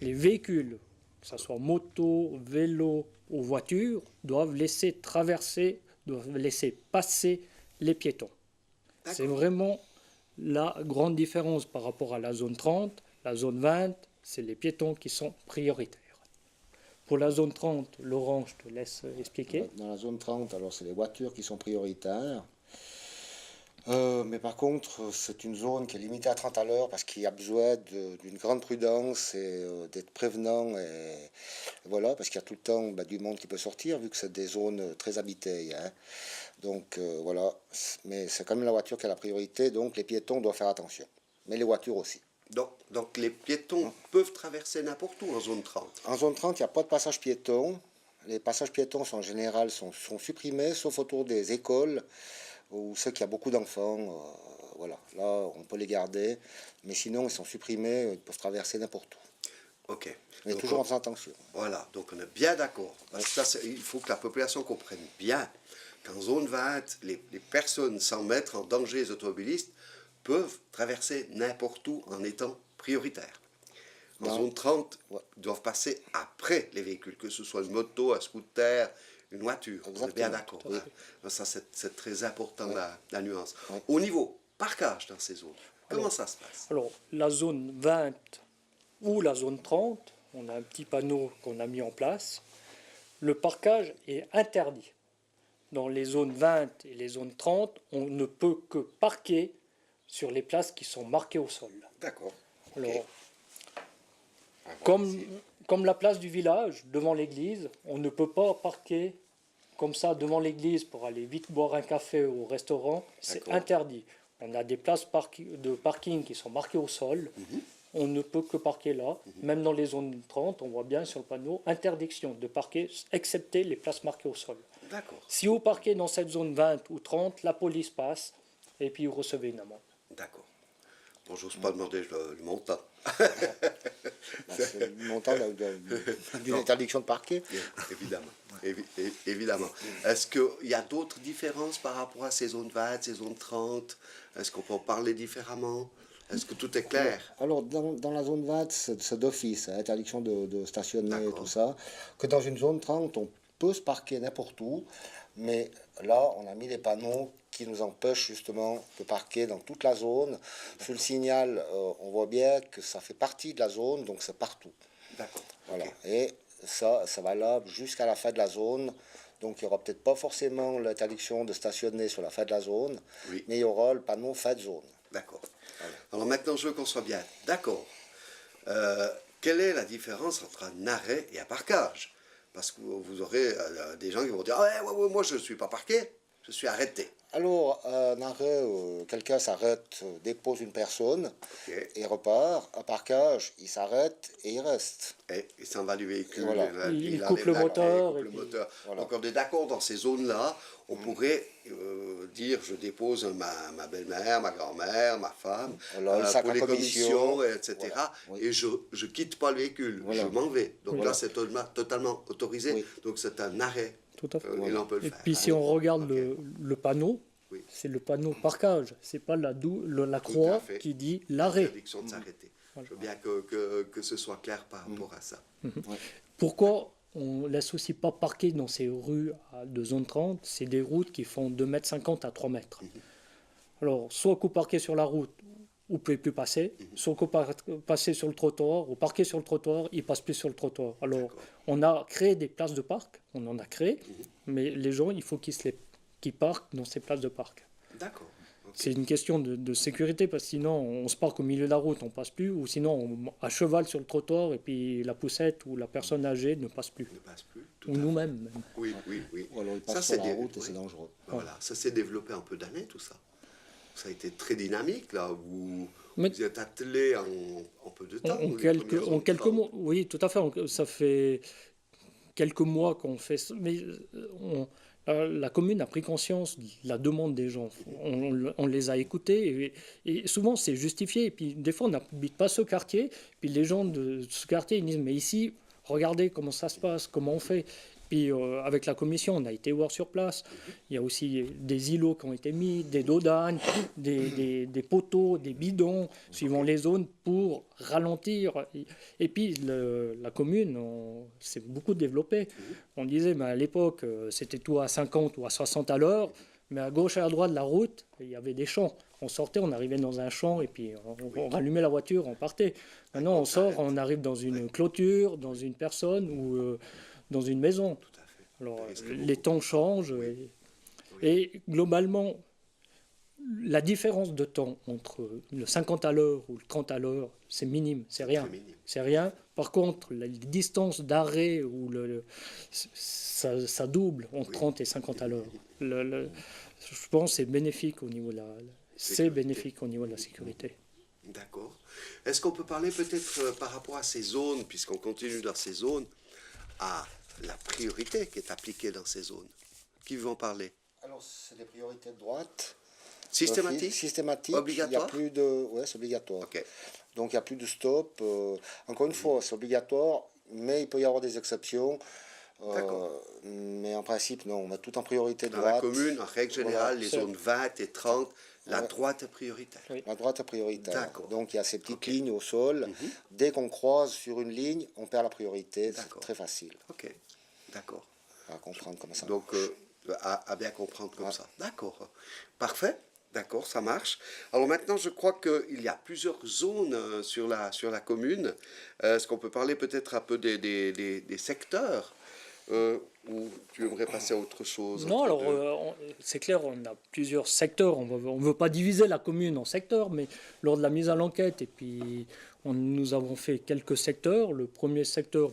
Les véhicules, que ce soit moto, vélo ou voiture, doivent laisser traverser, doivent laisser passer les piétons. C'est vraiment la grande différence par rapport à la zone 30. La zone 20, c'est les piétons qui sont prioritaires. Pour la zone 30, Laurent, je te laisse expliquer. Dans la zone 30, alors c'est les voitures qui sont prioritaires. Mais par contre, c'est une zone qui est limitée à 30 à l'heure parce qu'il y a besoin d'une grande prudence et d'être prévenant. Et voilà, parce qu'il y a tout le temps du monde qui peut sortir, vu que c'est des zones très habitées. Hein. Donc voilà, mais c'est quand même la voiture qui a la priorité, donc les piétons doivent faire attention. Mais les voitures aussi. Donc les piétons peuvent traverser n'importe où en zone 30. En zone 30, il n'y a pas de passage piéton. les passages piétons en général sont supprimés, sauf autour des écoles, ou ceux qui ont beaucoup d'enfants. Voilà, là, on peut les garder, mais sinon, ils sont supprimés, ils peuvent traverser n'importe où. Ok. Mais Donc, toujours en faisant attention. Voilà, donc on est bien d'accord. Parce que ça, il faut que la population comprenne bien qu'en zone 20, les personnes sans mettre en danger les automobilistes peuvent traverser n'importe où en étant prioritaires. En zone 30, ils doivent passer après les véhicules, que ce soit une moto, un scooter, une voiture. Exactement. On est bien d'accord. Hein. Ça, c'est très important, la nuance. Au niveau parquage dans ces zones, comment ça se passe? Alors, la zone 20 ou la zone 30, on a un petit panneau qu'on a mis en place. Le parquage est interdit. Dans les zones 20 et les zones 30, on ne peut que parquer sur les places qui sont marquées au sol. D'accord. Alors, comme la place du village, devant l'église, on ne peut pas parquer comme ça devant l'église pour aller vite boire un café au restaurant. C'est interdit. On a des places de parking qui sont marquées au sol. On ne peut que parquer là. Même dans les zones 30, on voit bien sur le panneau, interdiction de parquer, excepté les places marquées au sol. D'accord. Si vous parquez dans cette zone 20 ou 30, la police passe et puis vous recevez une amende. D'accord. Bon, j'ose pas demander le montant. C'est le montant d'une interdiction de parquer. Évidemment. Évidemment. Est-ce qu'il y a d'autres différences par rapport à ces zones 20, ces zones 30? Est-ce qu'on peut en parler différemment? Est-ce que tout est clair? Alors, dans la zone 20, c'est d'office, hein, interdiction de stationner et tout ça. Que dans une zone 30, on peut se parquer n'importe où, mais là, on a mis des panneaux qui nous empêchent justement de parquer dans toute la zone. Sous le signal, on voit bien que ça fait partie de la zone, donc c'est partout. D'accord. Voilà. Et ça va là jusqu'à la fin de la zone. Donc, il n'y aura peut-être pas forcément l'interdiction de stationner sur la fin de la zone, mais il y aura le panneau fin de zone. D'accord. Alors maintenant, je veux qu'on soit bien d'accord. Quelle est la différence entre un arrêt et un parquage? Parce que vous aurez des gens qui vont dire « Ah ouais, moi je ne suis pas parqué, je suis arrêté ». Alors, un arrêt, quelqu'un s'arrête, dépose une personne et repart. Un parquage, il s'arrête et il reste. Et il s'en va du véhicule. Voilà. Il coupe le moteur. Voilà. Donc on est d'accord, dans ces zones-là, on pourrait dire je dépose ma belle-mère, ma grand-mère, ma femme, pour les commissions, etc. Voilà. Et je ne quitte pas le véhicule, je m'en vais. Donc là, c'est totalement autorisé. Donc c'est un arrêt. Tout à fait. Et on peut le et faire. puis si on regarde le panneau, c'est le panneau parquage, c'est pas la croix qui dit l'arrêt. Interdiction de s'arrêter. Voilà. Je veux bien que ce soit clair par rapport à ça. Pourquoi on ne laisse aussi pas parquer dans ces rues de zone 30? C'est des routes qui font 2,50 m à 3 mètres. Alors, soit que vous parquez sur la route, vous ne pouvez plus passer, soit que vous passez sur le trottoir, ou parquez sur le trottoir, il ne passe plus sur le trottoir. Alors, on a créé des places de parc, on en a créé, mais les gens, il faut qu'ils parquent dans ces places de parc. D'accord. C'est une question de sécurité, parce que sinon, on se parque au milieu de la route, on ne passe plus, ou sinon, à cheval sur le trottoir, et puis la poussette ou la personne âgée ne passe plus. Ou nous-mêmes. Oui. Ou alors il passe sur la route et c'est dangereux. Voilà, ça s'est développé un peu d'années, tout ça. Ça a été très dynamique, là. Vous êtes attelé en peu de temps. En quelques mois, oui, tout à fait. Ça fait quelques mois qu'on fait ça. Mais la commune a pris conscience de la demande des gens. On les a écoutés et souvent c'est justifié. Et puis des fois on n'habite pas ce quartier. Puis les gens de ce quartier ils disent mais ici regardez comment ça se passe, comment on fait. Puis avec la commission, on a été voir sur place. Il y a aussi des îlots qui ont été mis, des dos d'âne, des poteaux, des bidons, suivant les zones, pour ralentir. Et puis la commune s'est beaucoup développée. On disait, mais à l'époque, c'était tout à 50 ou à 60 à l'heure, mais à gauche et à droite de la route, il y avait des champs. On sortait, on arrivait dans un champ, et puis on rallumait la voiture, on partait. Maintenant, on sort, on arrive dans une clôture, dans une personne ou dans une maison. Tout à fait. Alors, les temps changent et globalement, la différence de temps entre le 50 à l'heure ou le 30 à l'heure, c'est minime, c'est rien. C'est rien. Par contre, la distance d'arrêt ça double entre 30 et 50 à l'heure. Je pense que c'est bénéfique au niveau de la sécurité. D'accord. Est-ce qu'on peut parler peut-être par rapport à ces zones, puisqu'on continue dans ces zones, à la priorité qui est appliquée dans ces zones? Qui veut en parler? Alors, c'est des priorités de droite. Systématique? Systématique. Obligatoire? Il y a plus de... Ouais, c'est obligatoire. Ok. Donc, il n'y a plus de stop. Encore une fois, c'est obligatoire, mais il peut y avoir des exceptions. D'accord. Mais en principe, non, on met tout en priorité de Dans droite. la commune, en règle générale, Voilà. les zones 20 et 30, la Ouais. droite est prioritaire. La droite est prioritaire. D'accord. Donc, il y a ces petites Ok. lignes au sol. Dès qu'on croise sur une ligne, on perd la priorité. C'est D'accord. très facile Ok, d'accord. à comprendre comme ça. Donc, à bien comprendre comme ça. D'accord. Parfait. D'accord, ça marche. Alors maintenant, je crois qu'il y a plusieurs zones sur la commune. Est-ce qu'on peut parler peut-être un peu des secteurs ou tu aimerais passer à autre chose? Non, entre alors deux c'est clair, on a plusieurs secteurs. On ne veut pas diviser la commune en secteurs, mais lors de la mise à l'enquête, et puis nous avons fait quelques secteurs. Le premier secteur,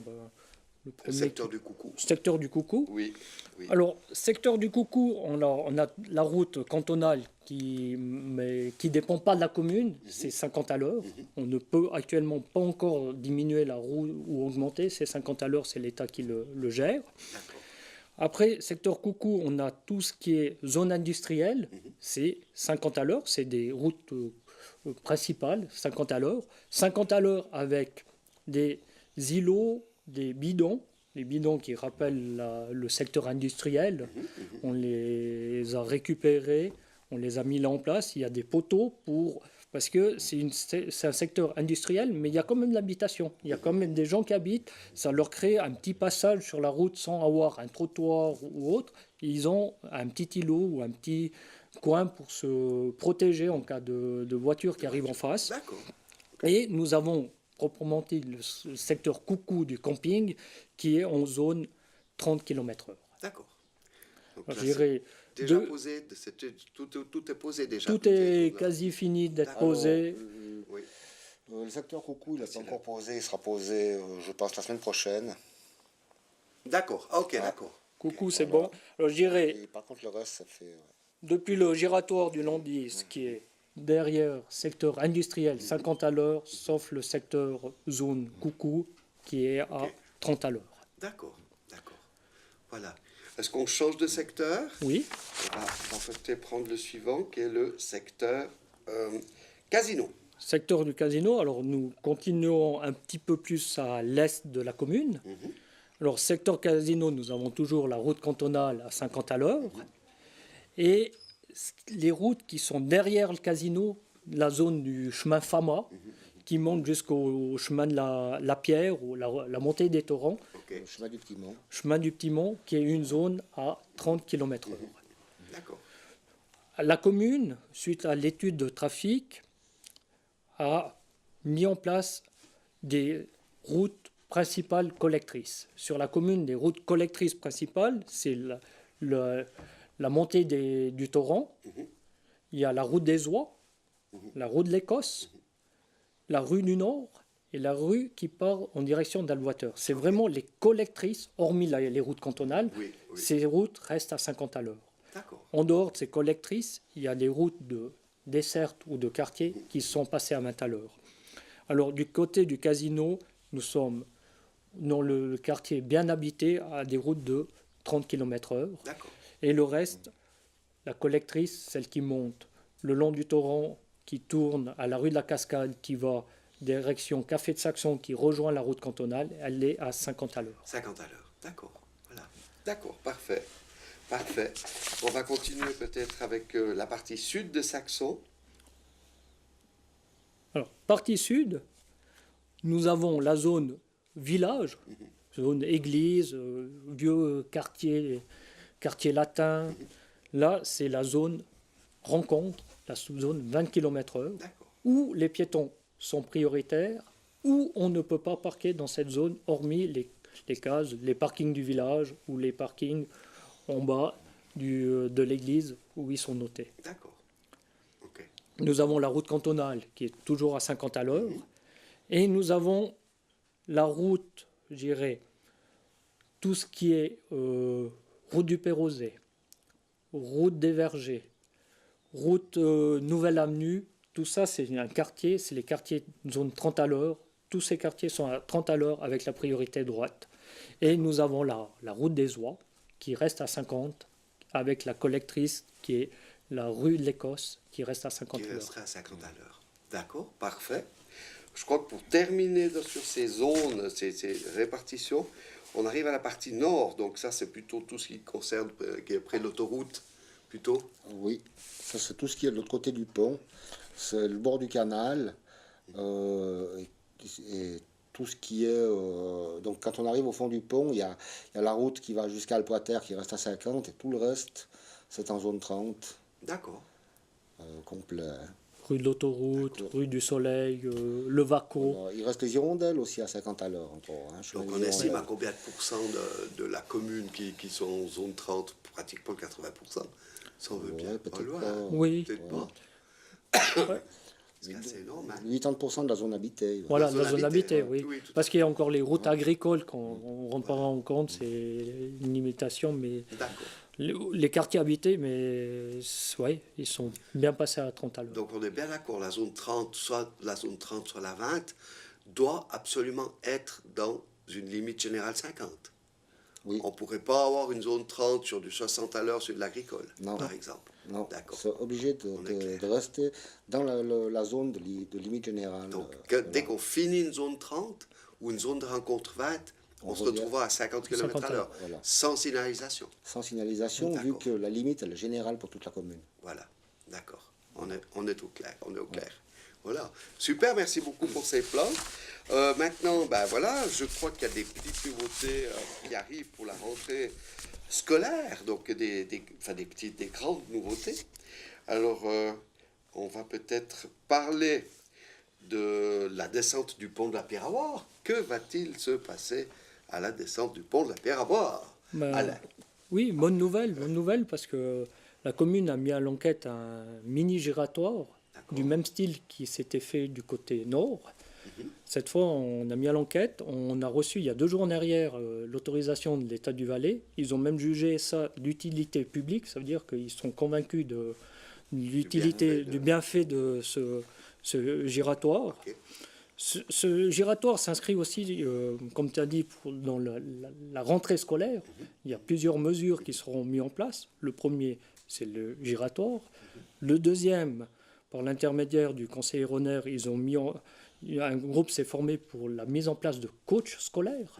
Le secteur du Coucou. secteur du Coucou. Oui, oui. Alors, secteur du Coucou, on a la route cantonale qui dépend pas de la commune, c'est 50 à l'heure. On ne peut actuellement pas encore diminuer la route ou augmenter, c'est 50 à l'heure, c'est l'État qui le gère. D'accord. Après, secteur Coucou, on a tout ce qui est zone industrielle, c'est 50 à l'heure, c'est des routes principales, 50 à l'heure. 50 à l'heure avec des îlots, des bidons, les bidons qui rappellent le secteur industriel. On les a récupérés, on les a mis là en place. Il y a des poteaux parce que c'est un secteur industriel, mais il y a quand même de l'habitation. Il y a quand même des gens qui habitent. Ça leur crée un petit passage sur la route sans avoir un trottoir ou autre. Ils ont un petit îlot ou un petit coin pour se protéger en cas de voiture qui arrive en face. D'accord. Et nous avons proprement dit le secteur Coucou du camping qui est en zone 30 km/h. D'accord. Donc Je là, dirais c'est déjà deux- posé, tout est posé déjà. tout est quasi fini d'être D'accord. posé. Oui. Le secteur Coucou, il n'est pas encore posé. Il sera posé, je pense, la semaine prochaine. D'accord, ok, d'accord. Coucou, c'est bon. Alors je dirais, Et par contre, le reste, ça fait... depuis le giratoire du Landis, qui est derrière secteur industriel 50 à l'heure, sauf le secteur zone Coucou, qui est à 30 à l'heure. D'accord, d'accord. Voilà. Est-ce qu'on change de secteur? Oui. On va peut-être prendre le suivant, qui est le secteur casino. Secteur du casino, alors nous continuons un petit peu plus à l'est de la commune. Alors, secteur casino, nous avons toujours la route cantonale à 50 à l'heure. Et les routes qui sont derrière le casino, la zone du chemin Fama, qui monte jusqu'au chemin de la Pierre ou la montée des torrents. Le chemin du Petit Mont. Chemin du Petit Mont, qui est une zone à 30 km/h. D'accord. La commune, suite à l'étude de trafic, a mis en place des routes principales collectrices. Sur la commune, des routes collectrices principales, c'est la montée du torrent, il y a la route des Oies, la route de l'Écosse, la rue du Nord et la rue qui part en direction d'Alwater. C'est vraiment les collectrices, hormis les routes cantonales, ces routes restent à 50 à l'heure. D'accord. En dehors de ces collectrices, il y a des routes de desserte ou de quartier qui sont passées à 20 à l'heure. Alors du côté du casino, nous sommes dans le quartier bien habité à des routes de 30 km/h. D'accord. Et le reste, la collectrice, celle qui monte le long du torrent, qui tourne à la rue de la Cascade, qui va direction Café de Saxon, qui rejoint la route cantonale, elle est à 50 à l'heure. 50 à l'heure, d'accord. Voilà. D'accord, parfait. Parfait. On va continuer peut-être avec la partie sud de Saxon. Alors, partie sud, nous avons la zone village, zone église, vieux quartier latin. Là, c'est la zone rencontre, la zone 20 km/h, où les piétons sont prioritaires, où on ne peut pas parquer dans cette zone, hormis les cases, les parkings du village ou les parkings en bas de l'église où ils sont notés. D'accord. Nous avons la route cantonale qui est toujours à 50 à l'heure. Et nous avons la route, je dirais, tout ce qui est route du Perrosé, route des Vergers, route Nouvelle Avenue. Tout ça, c'est un quartier, c'est les quartiers zone 30 à l'heure. Tous ces quartiers sont à 30 à l'heure avec la priorité droite. Et nous avons la route des Oies qui reste à 50, avec la collectrice qui est la rue de l'Écosse qui reste à 50 Qui à l'heure. resterait à 50 à l'heure. D'accord, parfait. Je crois que pour terminer sur ces zones, ces répartitions, on arrive à la partie nord. Donc ça, c'est plutôt tout ce qui concerne, qui est près de l'autoroute, plutôt. Oui, ça c'est tout ce qui est de l'autre côté du pont. C'est le bord du canal. Et tout ce qui est... donc quand on arrive au fond du pont, il y a la route qui va jusqu'à Alpoiter qui reste à 50 et tout le reste, c'est en zone 30. D'accord. Complet. Rue de l'autoroute, rue du Soleil, le Vaco. Alors, il reste les hirondelles aussi à 50 à l'heure encore. Hein, Donc on estime à combien de pourcents de la commune qui sont en zone 30, pratiquement 80%. Ça on veut bien. Pas loin. Oui. Peut-être pas. Ouais. C'est assez énorme. Hein. 80% de la zone habitée. Voilà, la zone habitée, ouais. oui. Oui, Parce qu'il y a encore les routes agricoles qu'on ne rend pas en compte, c'est une limitation, mais D'accord. les quartiers habités, mais ouais, ils sont bien passés à 30 à l'heure. Donc on est bien d'accord, la zone 30, soit la zone 30, soit la 20, doit absolument être dans une limite générale 50. Oui. On ne pourrait pas avoir une zone 30 sur du 60 à l'heure sur de l'agricole, Non. par exemple. Non, D'accord. c'est obligé de rester dans la zone de limite générale. Donc dès qu'on finit une zone 30 ou une zone de rencontre 20, on se retrouvera à 50 km à l'heure, voilà. sans signalisation. Sans signalisation, vu que la limite elle est générale pour toute la commune. Voilà, d'accord. On est au clair. On est au clair. Voilà. Super, merci beaucoup pour ces plans. Maintenant, ben voilà, je crois qu'il y a des petites nouveautés qui arrivent pour la rentrée scolaire, donc des grandes nouveautés. Alors, on va peut-être parler de la descente du pont de la Pierre à Boire. Que va-t-il se passer à la descente du pont de la Pierre à Boire, Alain? Oui, bonne nouvelle, parce que la commune a mis à l'enquête un mini giratoire du même style qui s'était fait du côté nord. Cette fois, on a mis à l'enquête. On a reçu, il y a 2 jours en arrière, l'autorisation de l'État du Valais. Ils ont même jugé ça d'utilité publique. Ça veut dire qu'ils sont convaincus de l'utilité, du bienfait de ce giratoire. Okay. Ce giratoire s'inscrit aussi, comme tu as dit, dans la rentrée scolaire. Il y a plusieurs mesures qui seront mises en place. Le premier, c'est le giratoire. Le deuxième, par l'intermédiaire du conseil erronaire, ils ont mis un groupe s'est formé pour la mise en place de coachs scolaires.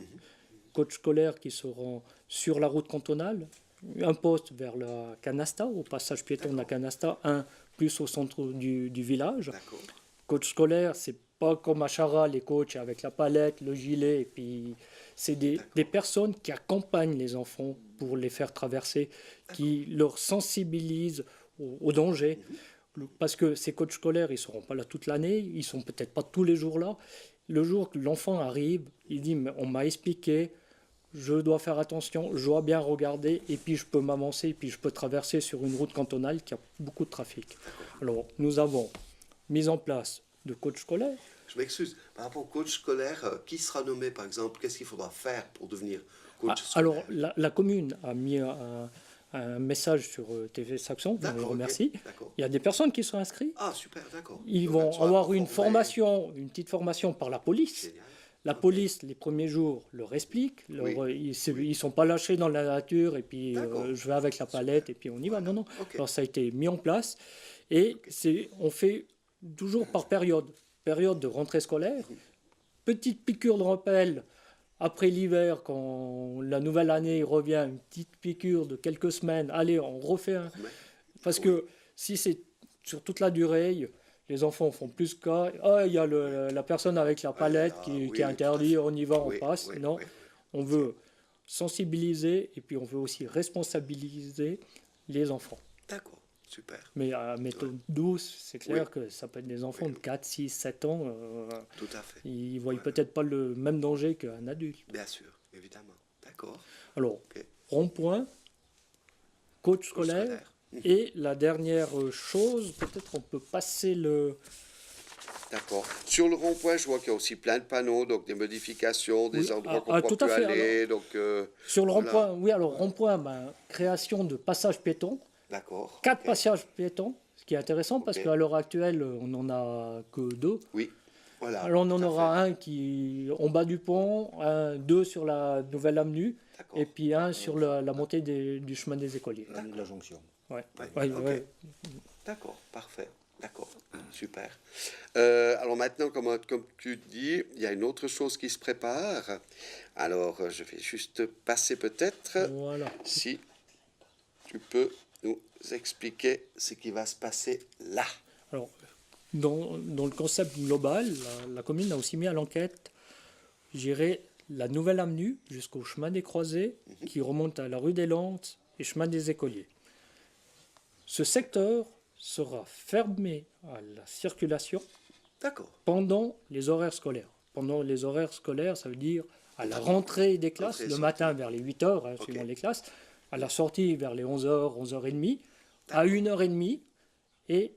Coachs scolaires qui seront sur la route cantonale, un poste vers la Canasta, au passage piéton de la Canasta, un plus au centre du village. Coach scolaire, c'est pas comme à Chara, les coachs avec la palette, le gilet, et puis c'est des personnes qui accompagnent les enfants pour les faire traverser, qui leur sensibilisent au danger. Parce que ces coachs scolaires, ils ne seront pas là toute l'année, ils ne sont peut-être pas tous les jours là. Le jour que l'enfant arrive, il dit « on m'a expliqué, je dois faire attention, je dois bien regarder, et puis je peux m'avancer, et puis je peux traverser sur une route cantonale qui a beaucoup de trafic. » Alors, nous avons mis en place de coachs scolaires. Je m'excuse, par rapport au coach scolaire, qui sera nommé par exemple? Qu'est-ce qu'il faudra faire pour devenir coach scolaire? Alors, la commune a mis un message sur TV Saxon, on le remercie. Okay, il y a des personnes qui sont inscrites. Ah, super, d'accord. Ils vont avoir une formation, une petite formation par la police. Génial. La police, les premiers jours, leur explique. Ils ne sont pas lâchés dans la nature et puis je vais avec la palette et puis on y va. Non. Okay. Alors ça a été mis en place et on fait toujours par période de rentrée scolaire. Petite piqûre de rappel. Après l'hiver, quand la nouvelle année revient, une petite piqûre de quelques semaines, allez, on refait un. Parce que si c'est sur toute la durée, les enfants font plus cas. Ah, il y a la personne avec la palette qui est interdite, on y va, on passe. Non, on veut sensibiliser et puis on veut aussi responsabiliser les enfants. D'accord. Super. Mais à méthode douce, c'est clair que ça peut être des enfants de 4, 6, 7 ans. Tout à fait. Ils ne voient peut-être pas le même danger qu'un adulte. Bien sûr, évidemment. D'accord. Alors, rond-point, coach scolaire. Et la dernière chose, peut-être on peut passer le... D'accord. Sur le rond-point, je vois qu'il y a aussi plein de panneaux, donc des modifications, des endroits qu'on peut plus aller. Alors, donc, sur le rond-point, oui, alors rond-point, création de passages piétons. D'accord. 4 passages piétons, ce qui est intéressant parce qu'à l'heure actuelle, on n'en a que 2. Oui. Voilà, Alors on en tout à aura fait. un qui en bas du pont, deux sur la nouvelle avenue, D'accord. et puis un sur la montée du chemin des écoliers. L'avenue de la jonction. Ouais. Ouais, Ouais, ok. ouais. D'accord, parfait. D'accord, super. Alors maintenant, comme tu dis, il y a une autre chose qui se prépare. Alors, je vais juste passer peut-être, Voilà. si tu peux nous expliquer ce qui va se passer là. Alors, dans le concept global, la commune a aussi mis à l'enquête, j'irai la nouvelle avenue jusqu'au chemin des Croisés, qui remonte à la rue des Landes et chemin des Écoliers. Ce secteur sera fermé à la circulation D'accord. pendant les horaires scolaires. Pendant les horaires scolaires, ça veut dire à la rentrée des classes, Entrée, le sortie. matin vers les 8h, Ok. suivant les classes, à la sortie vers les 11h, 11h30, à 1h30 et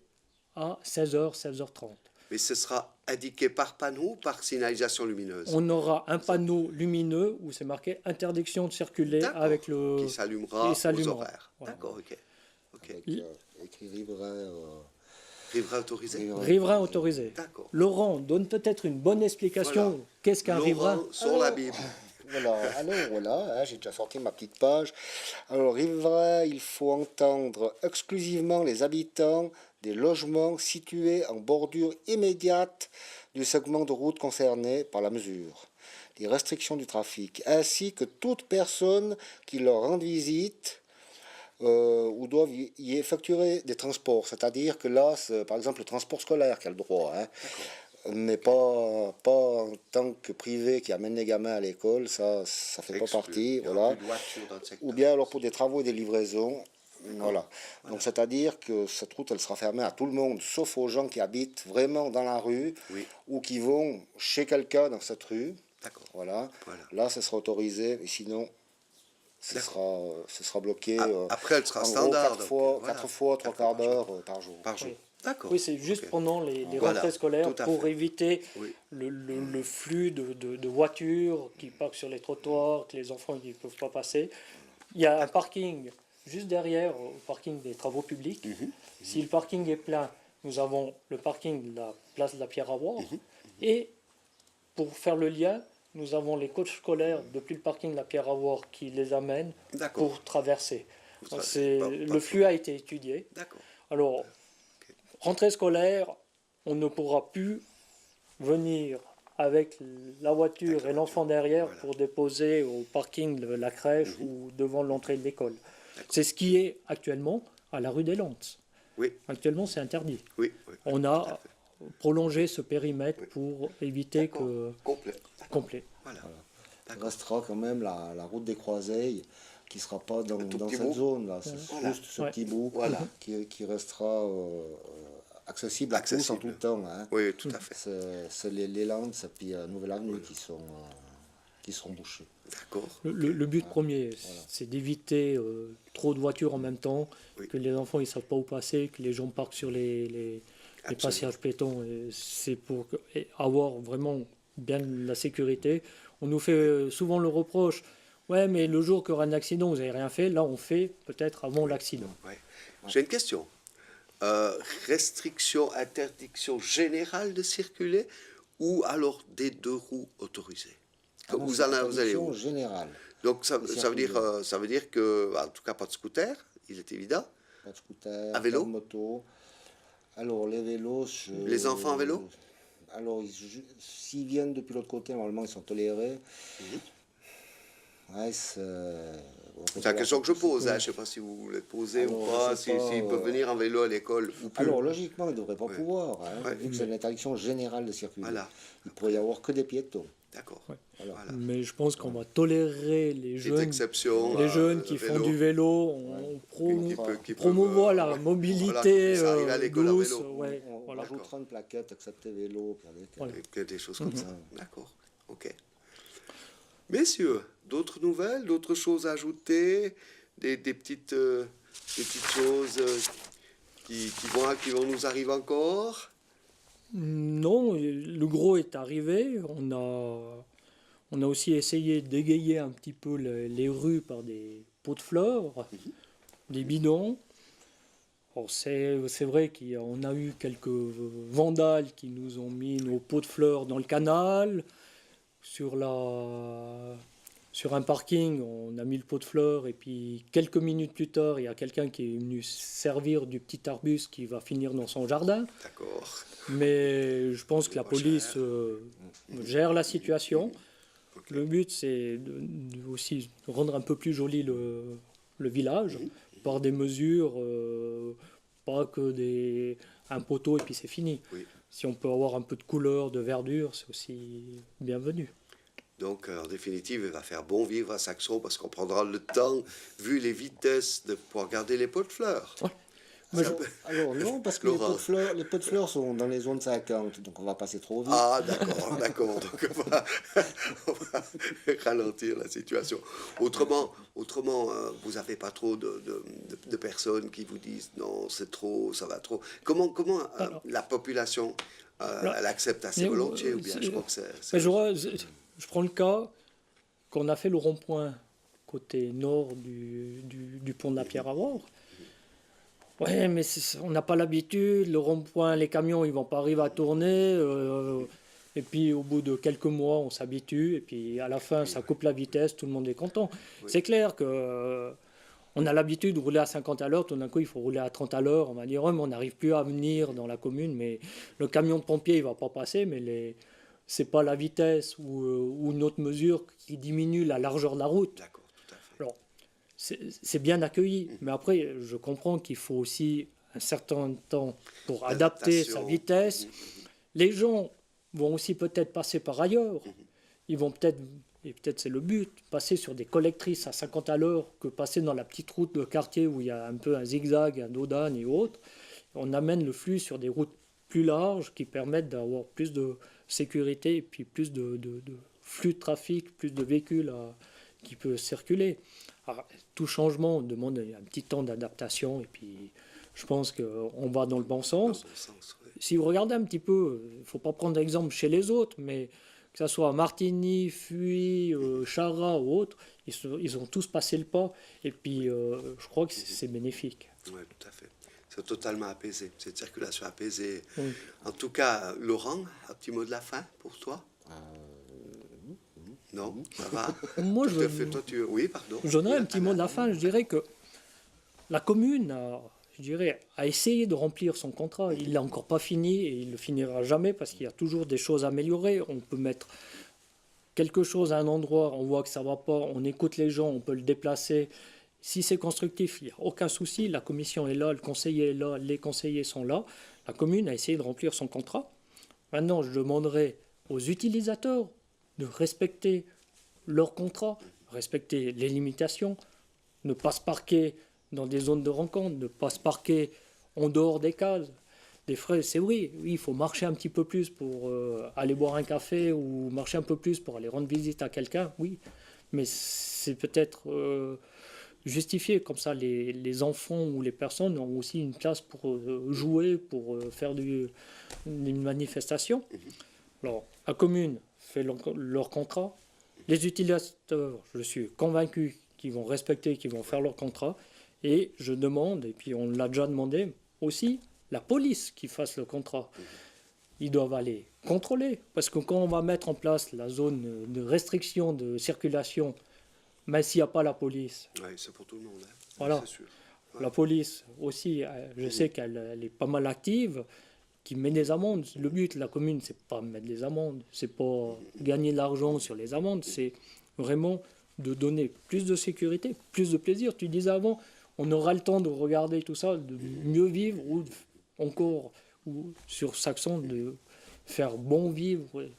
à 16h, 16h30. Mais ce sera indiqué par panneau ou par signalisation lumineuse? On aura un panneau lumineux où c'est marqué interdiction de circuler D'accord. avec le. Qui s'allumera et aux s'allumera. horaires. Voilà. D'accord, ok. Ok. Avec écrit riverain. Riverain autorisé? Riverain autorisé. D'accord. Laurent, donne peut-être une bonne explication. Voilà. Qu'est-ce qu'un riverain? Laurent sur la Bible. Voilà, j'ai déjà sorti ma petite page. Alors, riverain, il faut entendre exclusivement les habitants des logements situés en bordure immédiate du segment de route concerné par la mesure, les restrictions du trafic, ainsi que toute personne qui leur rende visite ou doivent y effectuer des transports. C'est-à-dire que là, c'est par exemple le transport scolaire qui a le droit, hein, mais pas en tant que privé qui amène les gamins à l'école, ça fait pas Exclu. partie. Il y aura Voilà. plus de voitures dans le secteur. Ou bien alors pour des travaux et des livraisons. Voilà. Donc c'est-à-dire que cette route, elle sera fermée à tout le monde, sauf aux gens qui habitent vraiment dans la rue Oui. ou qui vont chez quelqu'un dans cette rue. D'accord. Voilà. Voilà. Là, ce sera autorisé, et sinon, ce sera bloqué. Après, elle sera en gros, standard. 4 donc, fois, voilà. 4 fois, 3 4 quarts fois par d'heure jour. par jour. Par jour. Oui. D'accord. Oui, c'est juste Ok. pendant les Voilà, rentrées scolaires tout à pour fait. éviter Oui. le flux de voitures qui parquent sur les trottoirs, que les enfants ne peuvent pas passer. Il y a un parking juste derrière, au parking des travaux publics. Si le parking est plein, nous avons le parking de la place de la Pierre à Voir. Et pour faire le lien, nous avons les coachs scolaires depuis le parking de la Pierre à Voir qui les amènent D'accord. pour traverser. Vous traversez. C'est, Pas- le pas- flux a été étudié. D'accord. Alors, rentrée scolaire, on ne pourra plus venir avec la voiture et l'enfant derrière Voilà. pour déposer au parking de la crèche ou devant l'entrée de l'école. C'est ce qui est actuellement à la rue des Landes. Oui. Actuellement, c'est interdit. Oui. Oui. On tout à a fait. prolongé ce périmètre Oui. pour éviter D'accord. que... Complet. D'accord. complet. Voilà. Il D'accord. restera quand même la route des Croisés qui ne sera pas dans, tout dans petit cette bout. zone-là. C'est Voilà. juste ce Ouais. petit bout Voilà. qui restera accessible à tous en Accessible. tout temps. Hein. Oui, tout à fait. C'est les Landes et puis Nouvelle Avenue qui seront bouchées. D'accord. Le but premier, Voilà. c'est d'éviter trop de voitures en même temps, Oui. que les enfants ne savent pas où passer, que les gens parquent sur les Absolument. passages piétons. Et c'est pour avoir vraiment bien la sécurité. On nous fait souvent le reproche, ouais, mais le jour qu'il y aura un accident, vous n'avez rien fait. Là, on fait peut-être avant l'accident. Ouais. J'ai une question. Restriction, interdiction générale de circuler ou alors des deux roues autorisées? Ah non, Vous c'est allez interdiction où? générale. Donc ça de veut dire, circuler. ça veut dire que, en tout cas, pas de scooter, il est évident. Pas de scooter, À vélo pas de moto. Alors, les vélos... Les enfants à vélo? Alors, s'ils viennent depuis l'autre côté, normalement, ils sont tolérés. Ouais, c'est C'est la question que je pose, hein. Je ne sais pas si vous voulez poser Alors, ou pas, je sais pas, s'ils peuvent venir en vélo à l'école ou plus. Alors, logiquement, ils ne devraient pas Ouais. pouvoir, hein, Ouais. vu que c'est une interdiction générale de circuler. Voilà. Il pourrait y avoir que des piétons. D'accord. Ouais. Voilà. Voilà. Mais je pense qu'on va tolérer les Des jeunes, exceptions. qui font du vélo. On qui peuvent, promouvoit la voilà, mobilité qui puissent arriver à l'école en douce. vélo. Ouais, On voilà. rajoutera une plaquette, acceptez vélo. Puis avec, Voilà. Et des choses comme ça. D'accord. Ok. Messieurs, d'autres nouvelles, d'autres choses à ajouter, des petites choses qui vont nous arriver encore? Non, le gros est arrivé. On a aussi essayé d'égayer un petit peu les rues par des pots de fleurs, des bidons. C'est vrai qu'on a eu quelques vandales qui nous ont mis nos pots de fleurs dans le canal. Sur un parking, on a mis le pot de fleurs et puis quelques minutes plus tard, il y a quelqu'un qui est venu servir du petit arbuste qui va finir dans son jardin. D'accord. Mais je pense que la police gère la situation. Okay. Le but, c'est aussi de rendre un peu plus joli le village par des mesures, pas que un poteau et puis c'est fini. Oui. Si on peut avoir un peu de couleur, de verdure, c'est aussi bienvenu. Donc, en définitive, il va faire bon vivre à Saxon parce qu'on prendra le temps, vu les vitesses, de pouvoir garder les pots de fleurs. Ouais. Alors non, parce que les pots de fleurs sont dans les zones 50, donc on va passer trop vite. Ah d'accord, donc on va ralentir la situation. Autrement, vous n'avez pas trop de personnes qui vous disent non, c'est trop, ça va trop. Comment la population, elle accepte assez volontiers ou bien je crois que c'est... Je prends le cas qu'on a fait le rond-point côté nord du pont de la Pierre à Voir. Ouais, mais on n'a pas l'habitude, le rond-point, les camions, ils vont pas arriver à tourner. Et puis au bout de quelques mois, on s'habitue. Et puis à la fin, ça coupe la vitesse, tout le monde est content. Oui. C'est clair que on a l'habitude de rouler à 50 à l'heure. Tout d'un coup, il faut rouler à 30 à l'heure. On va dire, mais on n'arrive plus à venir dans la commune. Mais le camion de pompier, il va pas passer. Mais c'est pas la vitesse ou une autre mesure qui diminue la largeur de la route. D'accord, tout à fait. Alors, c'est bien accueilli, mais après, je comprends qu'il faut aussi un certain temps pour adapter sa vitesse. Les gens vont aussi peut-être passer par ailleurs. Ils vont peut-être, et peut-être c'est le but, passer sur des collectrices à 50 à l'heure que passer dans la petite route de quartier où il y a un peu un zigzag, un dodane et autres. On amène le flux sur des routes plus larges qui permettent d'avoir plus de sécurité et puis plus de flux de trafic, plus de véhicules qui peuvent circuler. Alors, tout changement demande un petit temps d'adaptation et puis je pense qu'on va dans le bon sens. Oui. Si vous regardez un petit peu, il ne faut pas prendre d'exemple chez les autres, mais que ce soit Martigny, Fuy, Chara ou autres, ils ont tous passé le pas et puis je crois que c'est bénéfique. Oui, tout à fait. C'est totalement apaisé, cette circulation apaisée. Oui. En tout cas, Laurent, un petit mot de la fin pour toi? Non, ça va. Moi, oui, pardon. J'en ai un petit mot de la fin. Je dirais que la commune a essayé de remplir son contrat. Il l'a encore pas fini et il le finira jamais parce qu'il y a toujours des choses à améliorer. On peut mettre quelque chose à un endroit, on voit que ça va pas, on écoute les gens, on peut le déplacer. Si c'est constructif, il n'y a aucun souci. La commission est là, le conseiller est là, les conseillers sont là. La commune a essayé de remplir son contrat. Maintenant, je demanderai aux utilisateurs de respecter leur contrat, respecter les limitations, ne pas se parquer dans des zones de rencontre, ne pas se parquer en dehors des cases. Des frais, c'est oui, il faut marcher un petit peu plus pour aller boire un café ou marcher un peu plus pour aller rendre visite à quelqu'un, oui. Mais c'est peut-être justifié, comme ça les enfants ou les personnes ont aussi une place pour jouer, pour faire une manifestation. Alors, la commune fait leur contrat. Les utilisateurs, je suis convaincu qu'ils vont respecter, qu'ils vont faire leur contrat. Et je demande, et puis on l'a déjà demandé, aussi la police qui fasse le contrat. Ils doivent aller contrôler. Parce que quand on va mettre en place la zone de restriction de circulation, mais s'il n'y a pas la police... Oui, c'est pour tout le monde. Hein. Voilà. C'est sûr. Ouais. La police aussi, je sais qu'elle est pas mal active, qui met des amendes. Le but de la commune, c'est pas mettre des amendes, c'est pas gagner de l'argent sur les amendes, c'est vraiment de donner plus de sécurité, plus de plaisir. Tu disais avant, on aura le temps de regarder tout ça, de mieux vivre, ou encore ou sur Saxon, de faire bon vivre. Ouais.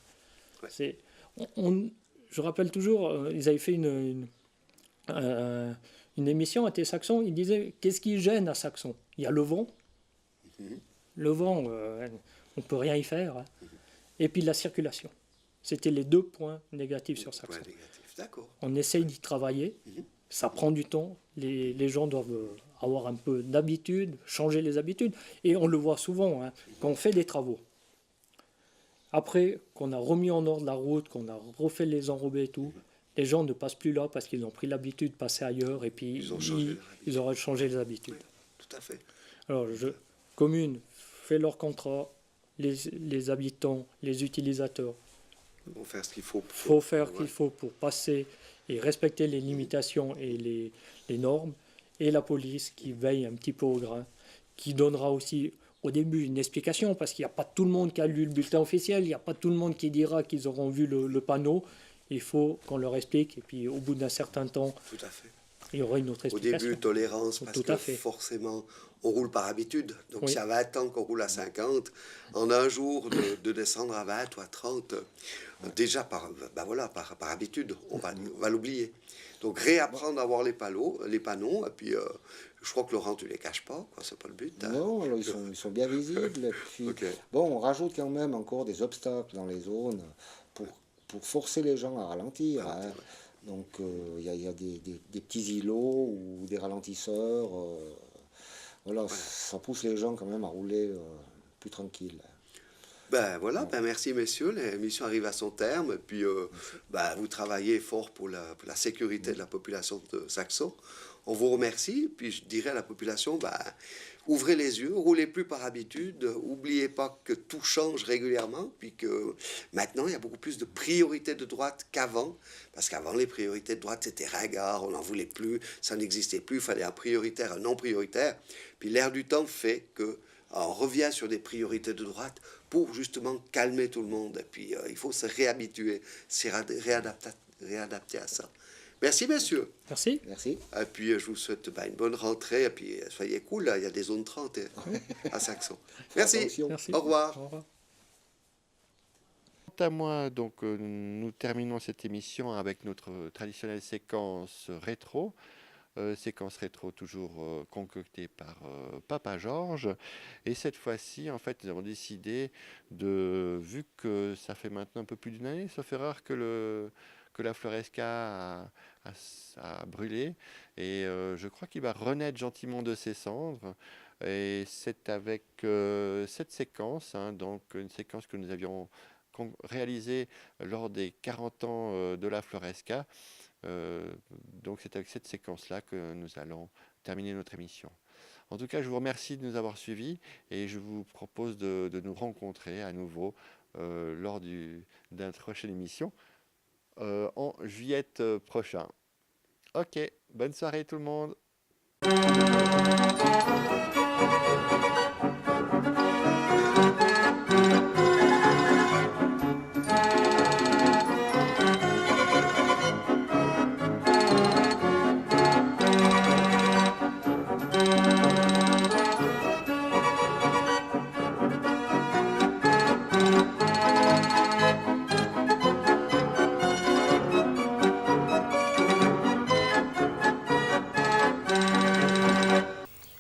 Je rappelle toujours, ils avaient fait une émission à Saxon, ils disaient, qu'est-ce qui gêne à Saxon? Il y a le vent. Le vent, on ne peut rien y faire. Hein. Et puis la circulation. C'était les deux points négatifs sur Saxon. D'accord. On essaye d'y travailler. Ça prend du temps. Les gens doivent avoir un peu d'habitude, changer les habitudes. Et on le voit souvent, hein, quand on fait des travaux. Après qu'on a remis en ordre la route, qu'on a refait les enrobés et tout, les gens ne passent plus là parce qu'ils ont pris l'habitude de passer ailleurs et puis ils auraient changé les habitudes. Oui, tout à fait. Alors, commune fait leur contrat, les habitants, les utilisateurs. Ils vont faire ce qu'il faut. Faut faire qu'il faut pour passer et respecter les limitations et les normes. Et la police qui veille un petit peu au grain, qui donnera aussi au début une explication, parce qu'il n'y a pas tout le monde qui a lu le bulletin officiel, il n'y a pas tout le monde qui dira qu'ils auront vu le panneau. Il faut qu'on leur explique, et puis au bout d'un certain temps, Tout à fait. il y aura une autre Au explication. début, tolérance, parce Tout à que fait. forcément, on roule par habitude. Donc, Oui. si à 20 ans qu'on roule à 50, en un jour, de descendre à 20 ou à 30, déjà par habitude, on va l'oublier. Donc, réapprendre à voir les panneaux, et puis, je crois que Laurent, tu les caches pas, quoi, c'est pas le but. Hein. Non, alors, ils sont bien visibles. Et puis, Ok. bon, on rajoute quand même encore des obstacles dans les zones pour forcer les gens à ralentir. Hein. Donc, il y a des petits îlots ou des ralentisseurs. Voilà, ça pousse les gens quand même à rouler plus tranquille. Ben voilà, ben merci messieurs, l'émission arrive à son terme, et puis vous travaillez fort pour la sécurité de la population de Saxon. On vous remercie, puis je dirais à la population, ouvrez les yeux, roulez plus par habitude, oubliez pas que tout change régulièrement, puis que maintenant il y a beaucoup plus de priorités de droite qu'avant, parce qu'avant les priorités de droite c'était ringard, on n'en voulait plus, ça n'existait plus, il fallait un prioritaire, un non prioritaire, puis l'air du temps fait que on revient sur des priorités de droite pour justement calmer tout le monde, et puis il faut se réhabituer, se réadapter à ça. Merci, messieurs. Merci. Merci. Et puis, je vous souhaite une bonne rentrée. Et puis, soyez cool, là, il y a des zones 30 à Saxon. Merci. Merci. Au revoir. Au revoir. Quant à moi, donc, nous terminons cette émission avec notre traditionnelle séquence rétro. Séquence rétro toujours concoctée par Papa Georges. Et cette fois-ci, en fait, nous avons décidé vu que ça fait maintenant un peu plus d'une année, sauf erreur, que la Floresca a brûlé, et je crois qu'il va renaître gentiment de ses cendres, et c'est avec cette séquence, donc une séquence que nous avions réalisée lors des 40 ans de la Floresca, donc c'est avec cette séquence-là que nous allons terminer notre émission. En tout cas, je vous remercie de nous avoir suivis, et je vous propose de nous rencontrer à nouveau lors d'une prochaine émission, en juillet prochain. Ok, bonne soirée tout le monde.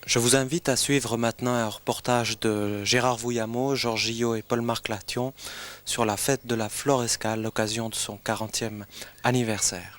Je vous invite à suivre maintenant un reportage de Gérard Vouillamo, Georges Gillot et Paul-Marc Lation sur la fête de la Floresca à l'occasion de son 40e anniversaire.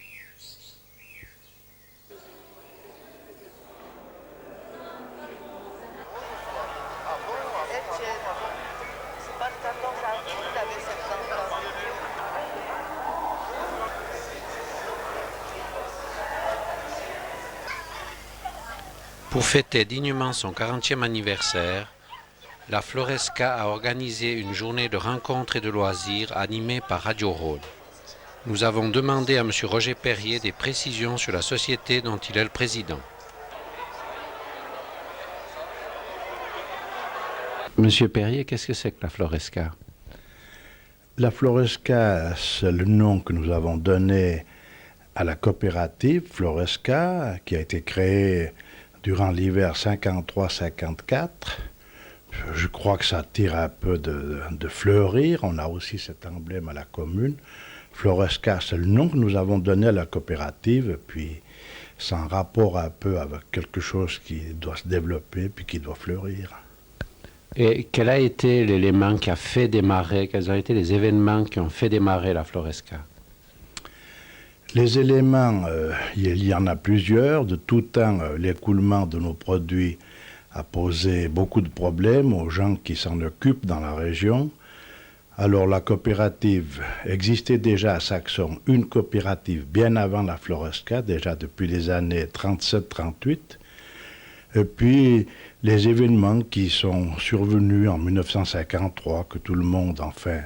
Pour fêter dignement son 40e anniversaire, la Floresca a organisé une journée de rencontres et de loisirs animée par Radio Rhône. Nous avons demandé à M. Roger Perrier des précisions sur la société dont il est le président. Monsieur Perrier, qu'est-ce que c'est que la Floresca? La Floresca, c'est le nom que nous avons donné à la coopérative Floresca, qui a été créée durant l'hiver 53-54. Je crois que ça tire un peu de fleurir. On a aussi cet emblème à la commune. Floresca, c'est le nom que nous avons donné à la coopérative, puis c'est en rapport un peu avec quelque chose qui doit se développer, puis qui doit fleurir. Et quel a été l'élément qui a fait démarrer, quels ont été les événements qui ont fait démarrer la Floresca? Les éléments, il y en a plusieurs. De tout temps, l'écoulement de nos produits a posé beaucoup de problèmes aux gens qui s'en occupent dans la région. Alors la coopérative existait déjà à Saxon, une coopérative bien avant la Floresca, déjà depuis les années 37-38. Et puis les événements qui sont survenus en 1953, que tout le monde, enfin,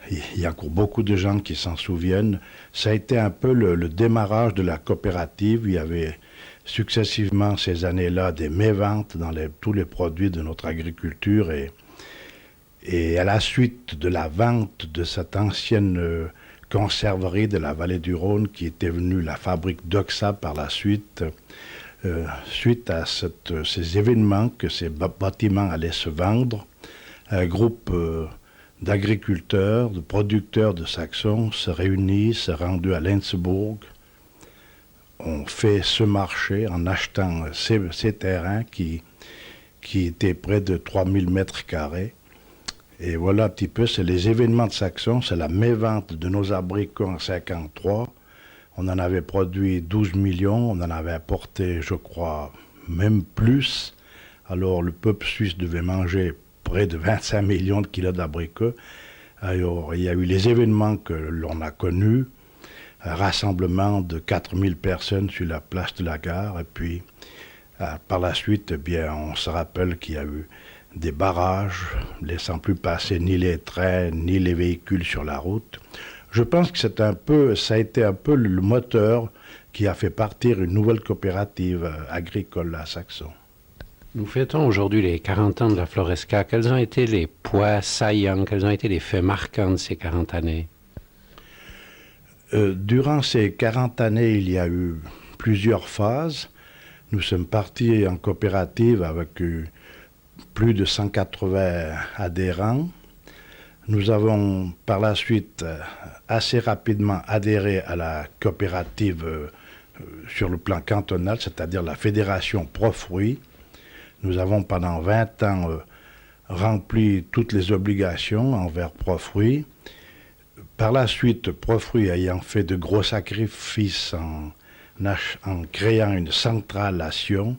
il y a encore beaucoup de gens qui s'en souviennent, ça a été un peu le démarrage de la coopérative. Il y avait successivement ces années-là des méventes dans tous les produits de notre agriculture et à la suite de la vente de cette ancienne conserverie de la vallée du Rhône qui était devenue la fabrique d'Oxa par la suite, suite à ces événements que ces bâtiments allaient se vendre, un groupe d'agriculteurs, de producteurs de Saxon se réunit, se rendu à Lenzbourg. On fait ce marché en achetant ces terrains qui étaient près de 3000 mètres carrés. Et voilà un petit peu, c'est les événements de Saxon, c'est la mévente de nos abricots en 1953. On en avait produit 12 millions, on en avait apporté, je crois, même plus. Alors le peuple suisse devait manger près de 25 millions de kilos d'abricots. Alors il y a eu les événements que l'on a connus, un rassemblement de 4000 personnes sur la place de la gare, et puis par la suite, eh bien, on se rappelle qu'il y a eu des barrages, laissant plus passer ni les trains, ni les véhicules sur la route. Je pense que ça a été un peu le moteur qui a fait partir une nouvelle coopérative agricole à Saxon. Nous fêtons aujourd'hui les 40 ans de la Floresca. Quels ont été les points saillants, quels ont été les faits marquants de ces 40 années? Durant ces 40 années, il y a eu plusieurs phases. Nous sommes partis en coopérative avec plus de 180 adhérents. Nous avons par la suite assez rapidement adhéré à la coopérative sur le plan cantonal, c'est-à-dire la Fédération Profruits. Nous avons pendant 20 ans rempli toutes les obligations envers Profruits. Par la suite, Profruits ayant fait de gros sacrifices en créant une centrale à Sion,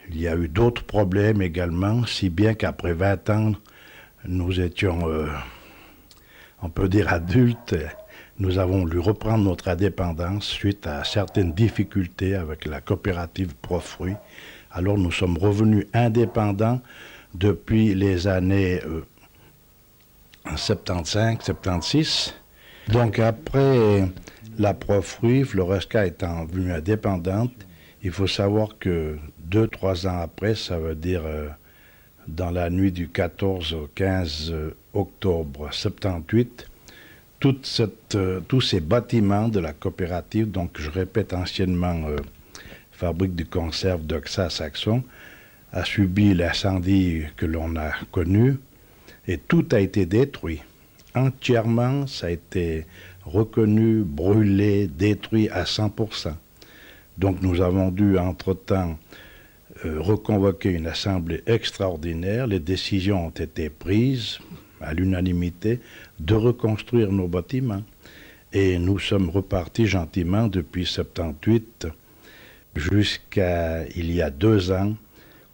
il y a eu d'autres problèmes également, si bien qu'après 20 ans, nous étions, on peut dire, adultes. Nous avons voulu reprendre notre indépendance suite à certaines difficultés avec la coopérative Profruits. Alors nous sommes revenus indépendants depuis les années 75, 76. Donc après la Profruits, Floresca étant venue indépendante, il faut savoir que 2-3 ans après, ça veut dire dans la nuit du 14 au 15 octobre 78, tous ces bâtiments de la coopérative, donc je répète anciennement fabrique de conserve d'Oxa Saxon, a subi l'incendie que l'on a connu et tout a été détruit. Entièrement, ça a été reconnu, brûlé, détruit à 100%. Donc nous avons dû entre-temps reconvoquer une assemblée extraordinaire. Les décisions ont été prises à l'unanimité de reconstruire nos bâtiments. Et nous sommes repartis gentiment depuis 78 jusqu'à il y a 2 ans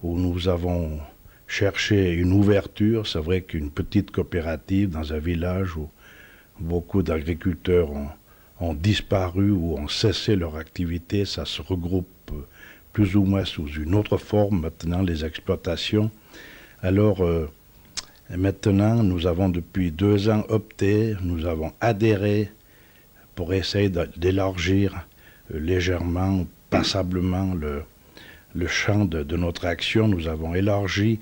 où nous avons cherché une ouverture. C'est vrai qu'une petite coopérative dans un village où beaucoup d'agriculteurs ont disparu ou ont cessé leur activité, ça se regroupe plus ou moins sous une autre forme maintenant, les exploitations. Alors maintenant, nous avons depuis 2 ans opté, nous avons adhéré pour essayer d'élargir légèrement, passablement le champ de notre action. Nous avons élargi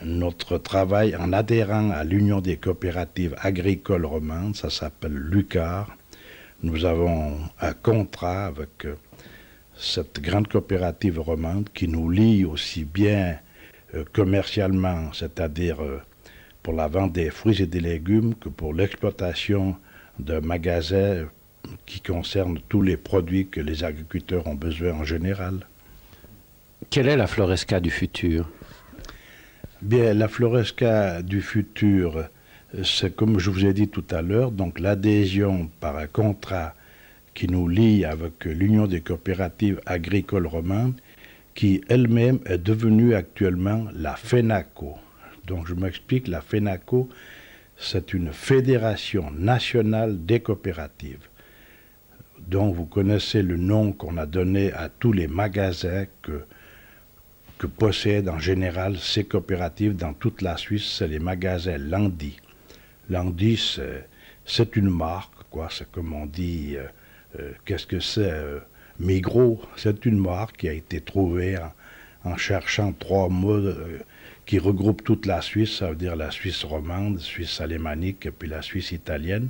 notre travail en adhérant à l'Union des coopératives agricoles romandes, ça s'appelle l'UCAR. Nous avons un contrat avec cette grande coopérative romande qui nous lie aussi bien commercialement, c'est-à-dire pour la vente des fruits et des légumes, que pour l'exploitation d'un magasin qui concerne tous les produits que les agriculteurs ont besoin en général. Quelle est la Floresca du futur? Bien, la Floresca du futur, c'est comme je vous ai dit tout à l'heure, donc l'adhésion par un contrat qui nous lie avec l'Union des coopératives agricoles romandes, qui elle-même est devenue actuellement la FENACO. Donc je m'explique, la FENACO, c'est une fédération nationale des coopératives, dont vous connaissez le nom qu'on a donné à tous les magasins que que possèdent en général ces coopératives dans toute la Suisse, c'est les magasins Landi. Landi, c'est une marque, quoi. C'est comme on dit, qu'est-ce que c'est Migros, c'est une marque qui a été trouvée en cherchant 3 mots qui regroupent toute la Suisse, ça veut dire la Suisse romande, Suisse alémanique et puis la Suisse italienne.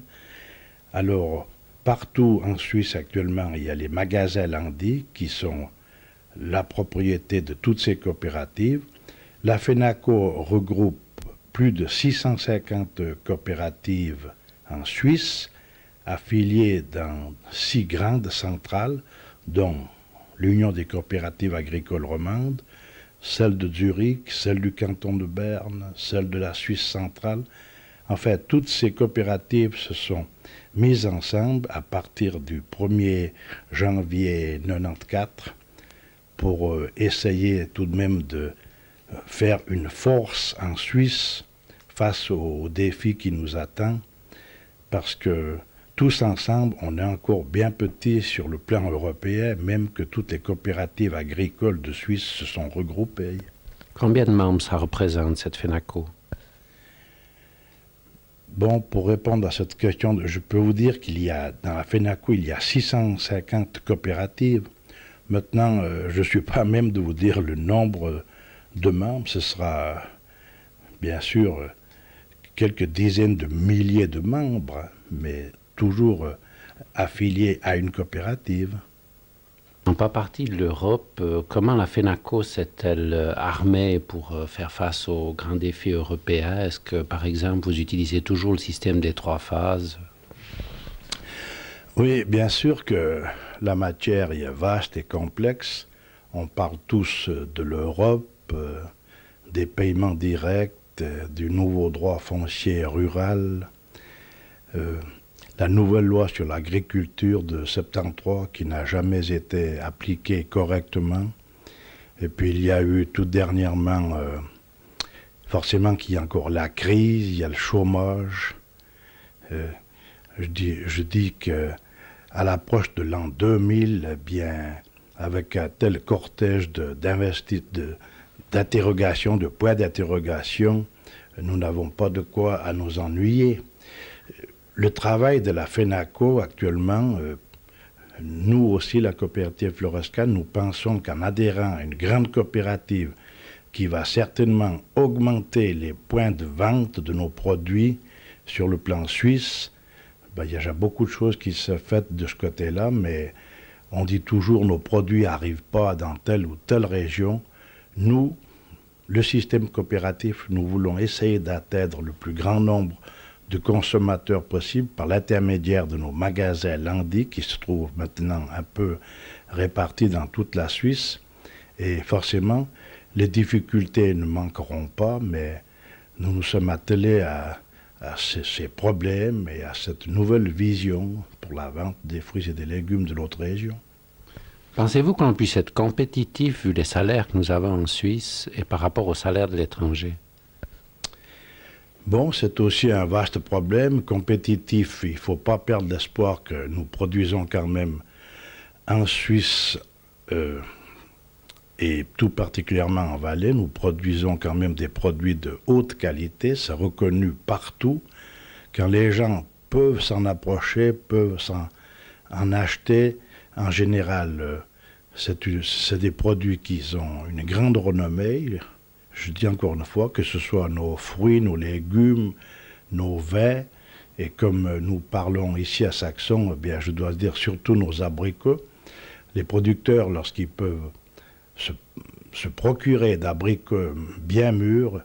Alors, partout en Suisse actuellement, il y a les magasins Landi qui sont la propriété de toutes ces coopératives. La FENACO regroupe plus de 650 coopératives en Suisse, affiliées dans 6 grandes centrales, dont l'Union des coopératives agricoles romandes, celle de Zurich, celle du canton de Berne, celle de la Suisse centrale. En fait, toutes ces coopératives se sont mises ensemble à partir du 1er janvier 1994 pour essayer tout de même de faire une force en Suisse face aux défis qui nous attendent, parce que tous ensemble, on est encore bien petits sur le plan européen, même que toutes les coopératives agricoles de Suisse se sont regroupées. Combien de membres ça représente, cette FENACO? Bon, pour répondre à cette question, je peux vous dire qu'il y a, dans la FENACO, il y a 650 coopératives. Maintenant, je ne suis pas même de vous dire le nombre de membres. Ce sera, bien sûr, quelques dizaines de milliers de membres, mais toujours affiliés à une coopérative. En pas partie de l'Europe, comment la FENACO s'est-elle armée pour faire face aux grands défis européens? Est-ce que, par exemple, vous utilisez toujours le système des 3 phases? Oui, bien sûr que la matière est vaste et complexe. On parle tous de l'Europe, des paiements directs, du nouveau droit foncier rural, la nouvelle loi sur l'agriculture de 73 qui n'a jamais été appliquée correctement. Et puis il y a eu tout dernièrement, forcément qu'il y a encore la crise, il y a le chômage. Je dis que à l'approche de l'an 2000, eh bien, avec un tel cortège d'interrogations, de points d'interrogation, nous n'avons pas de quoi à nous ennuyer. Le travail de la FENACO actuellement, nous aussi, la coopérative Floresca, nous pensons qu'en adhérant à une grande coopérative qui va certainement augmenter les points de vente de nos produits sur le plan suisse, il y a déjà beaucoup de choses qui se font de ce côté-là, mais on dit toujours nos produits n'arrivent pas dans telle ou telle région. Nous, le système coopératif, nous voulons essayer d'atteindre le plus grand nombre de consommateurs possible par l'intermédiaire de nos magasins Landi qui se trouvent maintenant un peu répartis dans toute la Suisse. Et forcément, les difficultés ne manqueront pas, mais nous nous sommes attelés à ces problèmes et à cette nouvelle vision pour la vente des fruits et des légumes de notre région. Pensez-vous qu'on puisse être compétitif vu les salaires que nous avons en Suisse et par rapport aux salaires de l'étranger? Bon, c'est aussi un vaste problème. Compétitif, il ne faut pas perdre l'espoir que nous produisons quand même en Suisse et tout particulièrement en Valais. Nous produisons quand même des produits de haute qualité, c'est reconnu partout. Quand les gens peuvent s'en approcher, peuvent en acheter, en général, c'est des produits qui ont une grande renommée. Je dis encore une fois que ce soit nos fruits, nos légumes, nos vins, et comme nous parlons ici à Saxon, eh bien, je dois dire surtout nos abricots. Les producteurs, lorsqu'ils peuvent se procurer d'abricots bien mûrs,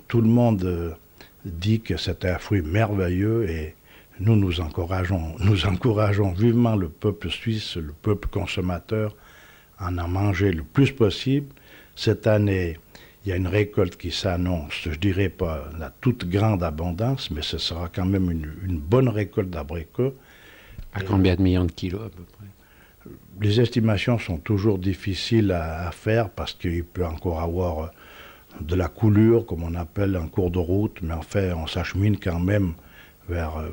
tout le monde dit que c'est un fruit merveilleux et nous encourageons vivement le peuple suisse, le peuple consommateur, à en manger le plus possible. Cette année, il y a une récolte qui s'annonce, je ne dirais pas la toute grande abondance, mais ce sera quand même une bonne récolte d'abricots. À combien de millions de kilos à peu près? Les estimations sont toujours difficiles à faire parce qu'il peut encore avoir de la coulure, comme on appelle en cours de route, mais en fait, on s'achemine quand même vers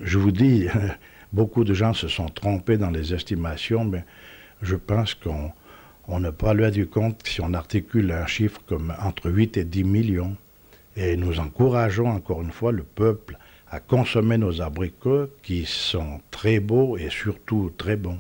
je vous dis, beaucoup de gens se sont trompés dans les estimations, mais je pense qu'on On n'est pas loin du compte si on articule un chiffre comme entre 8 et 10 millions. Et nous encourageons encore une fois le peuple à consommer nos abricots qui sont très beaux et surtout très bons.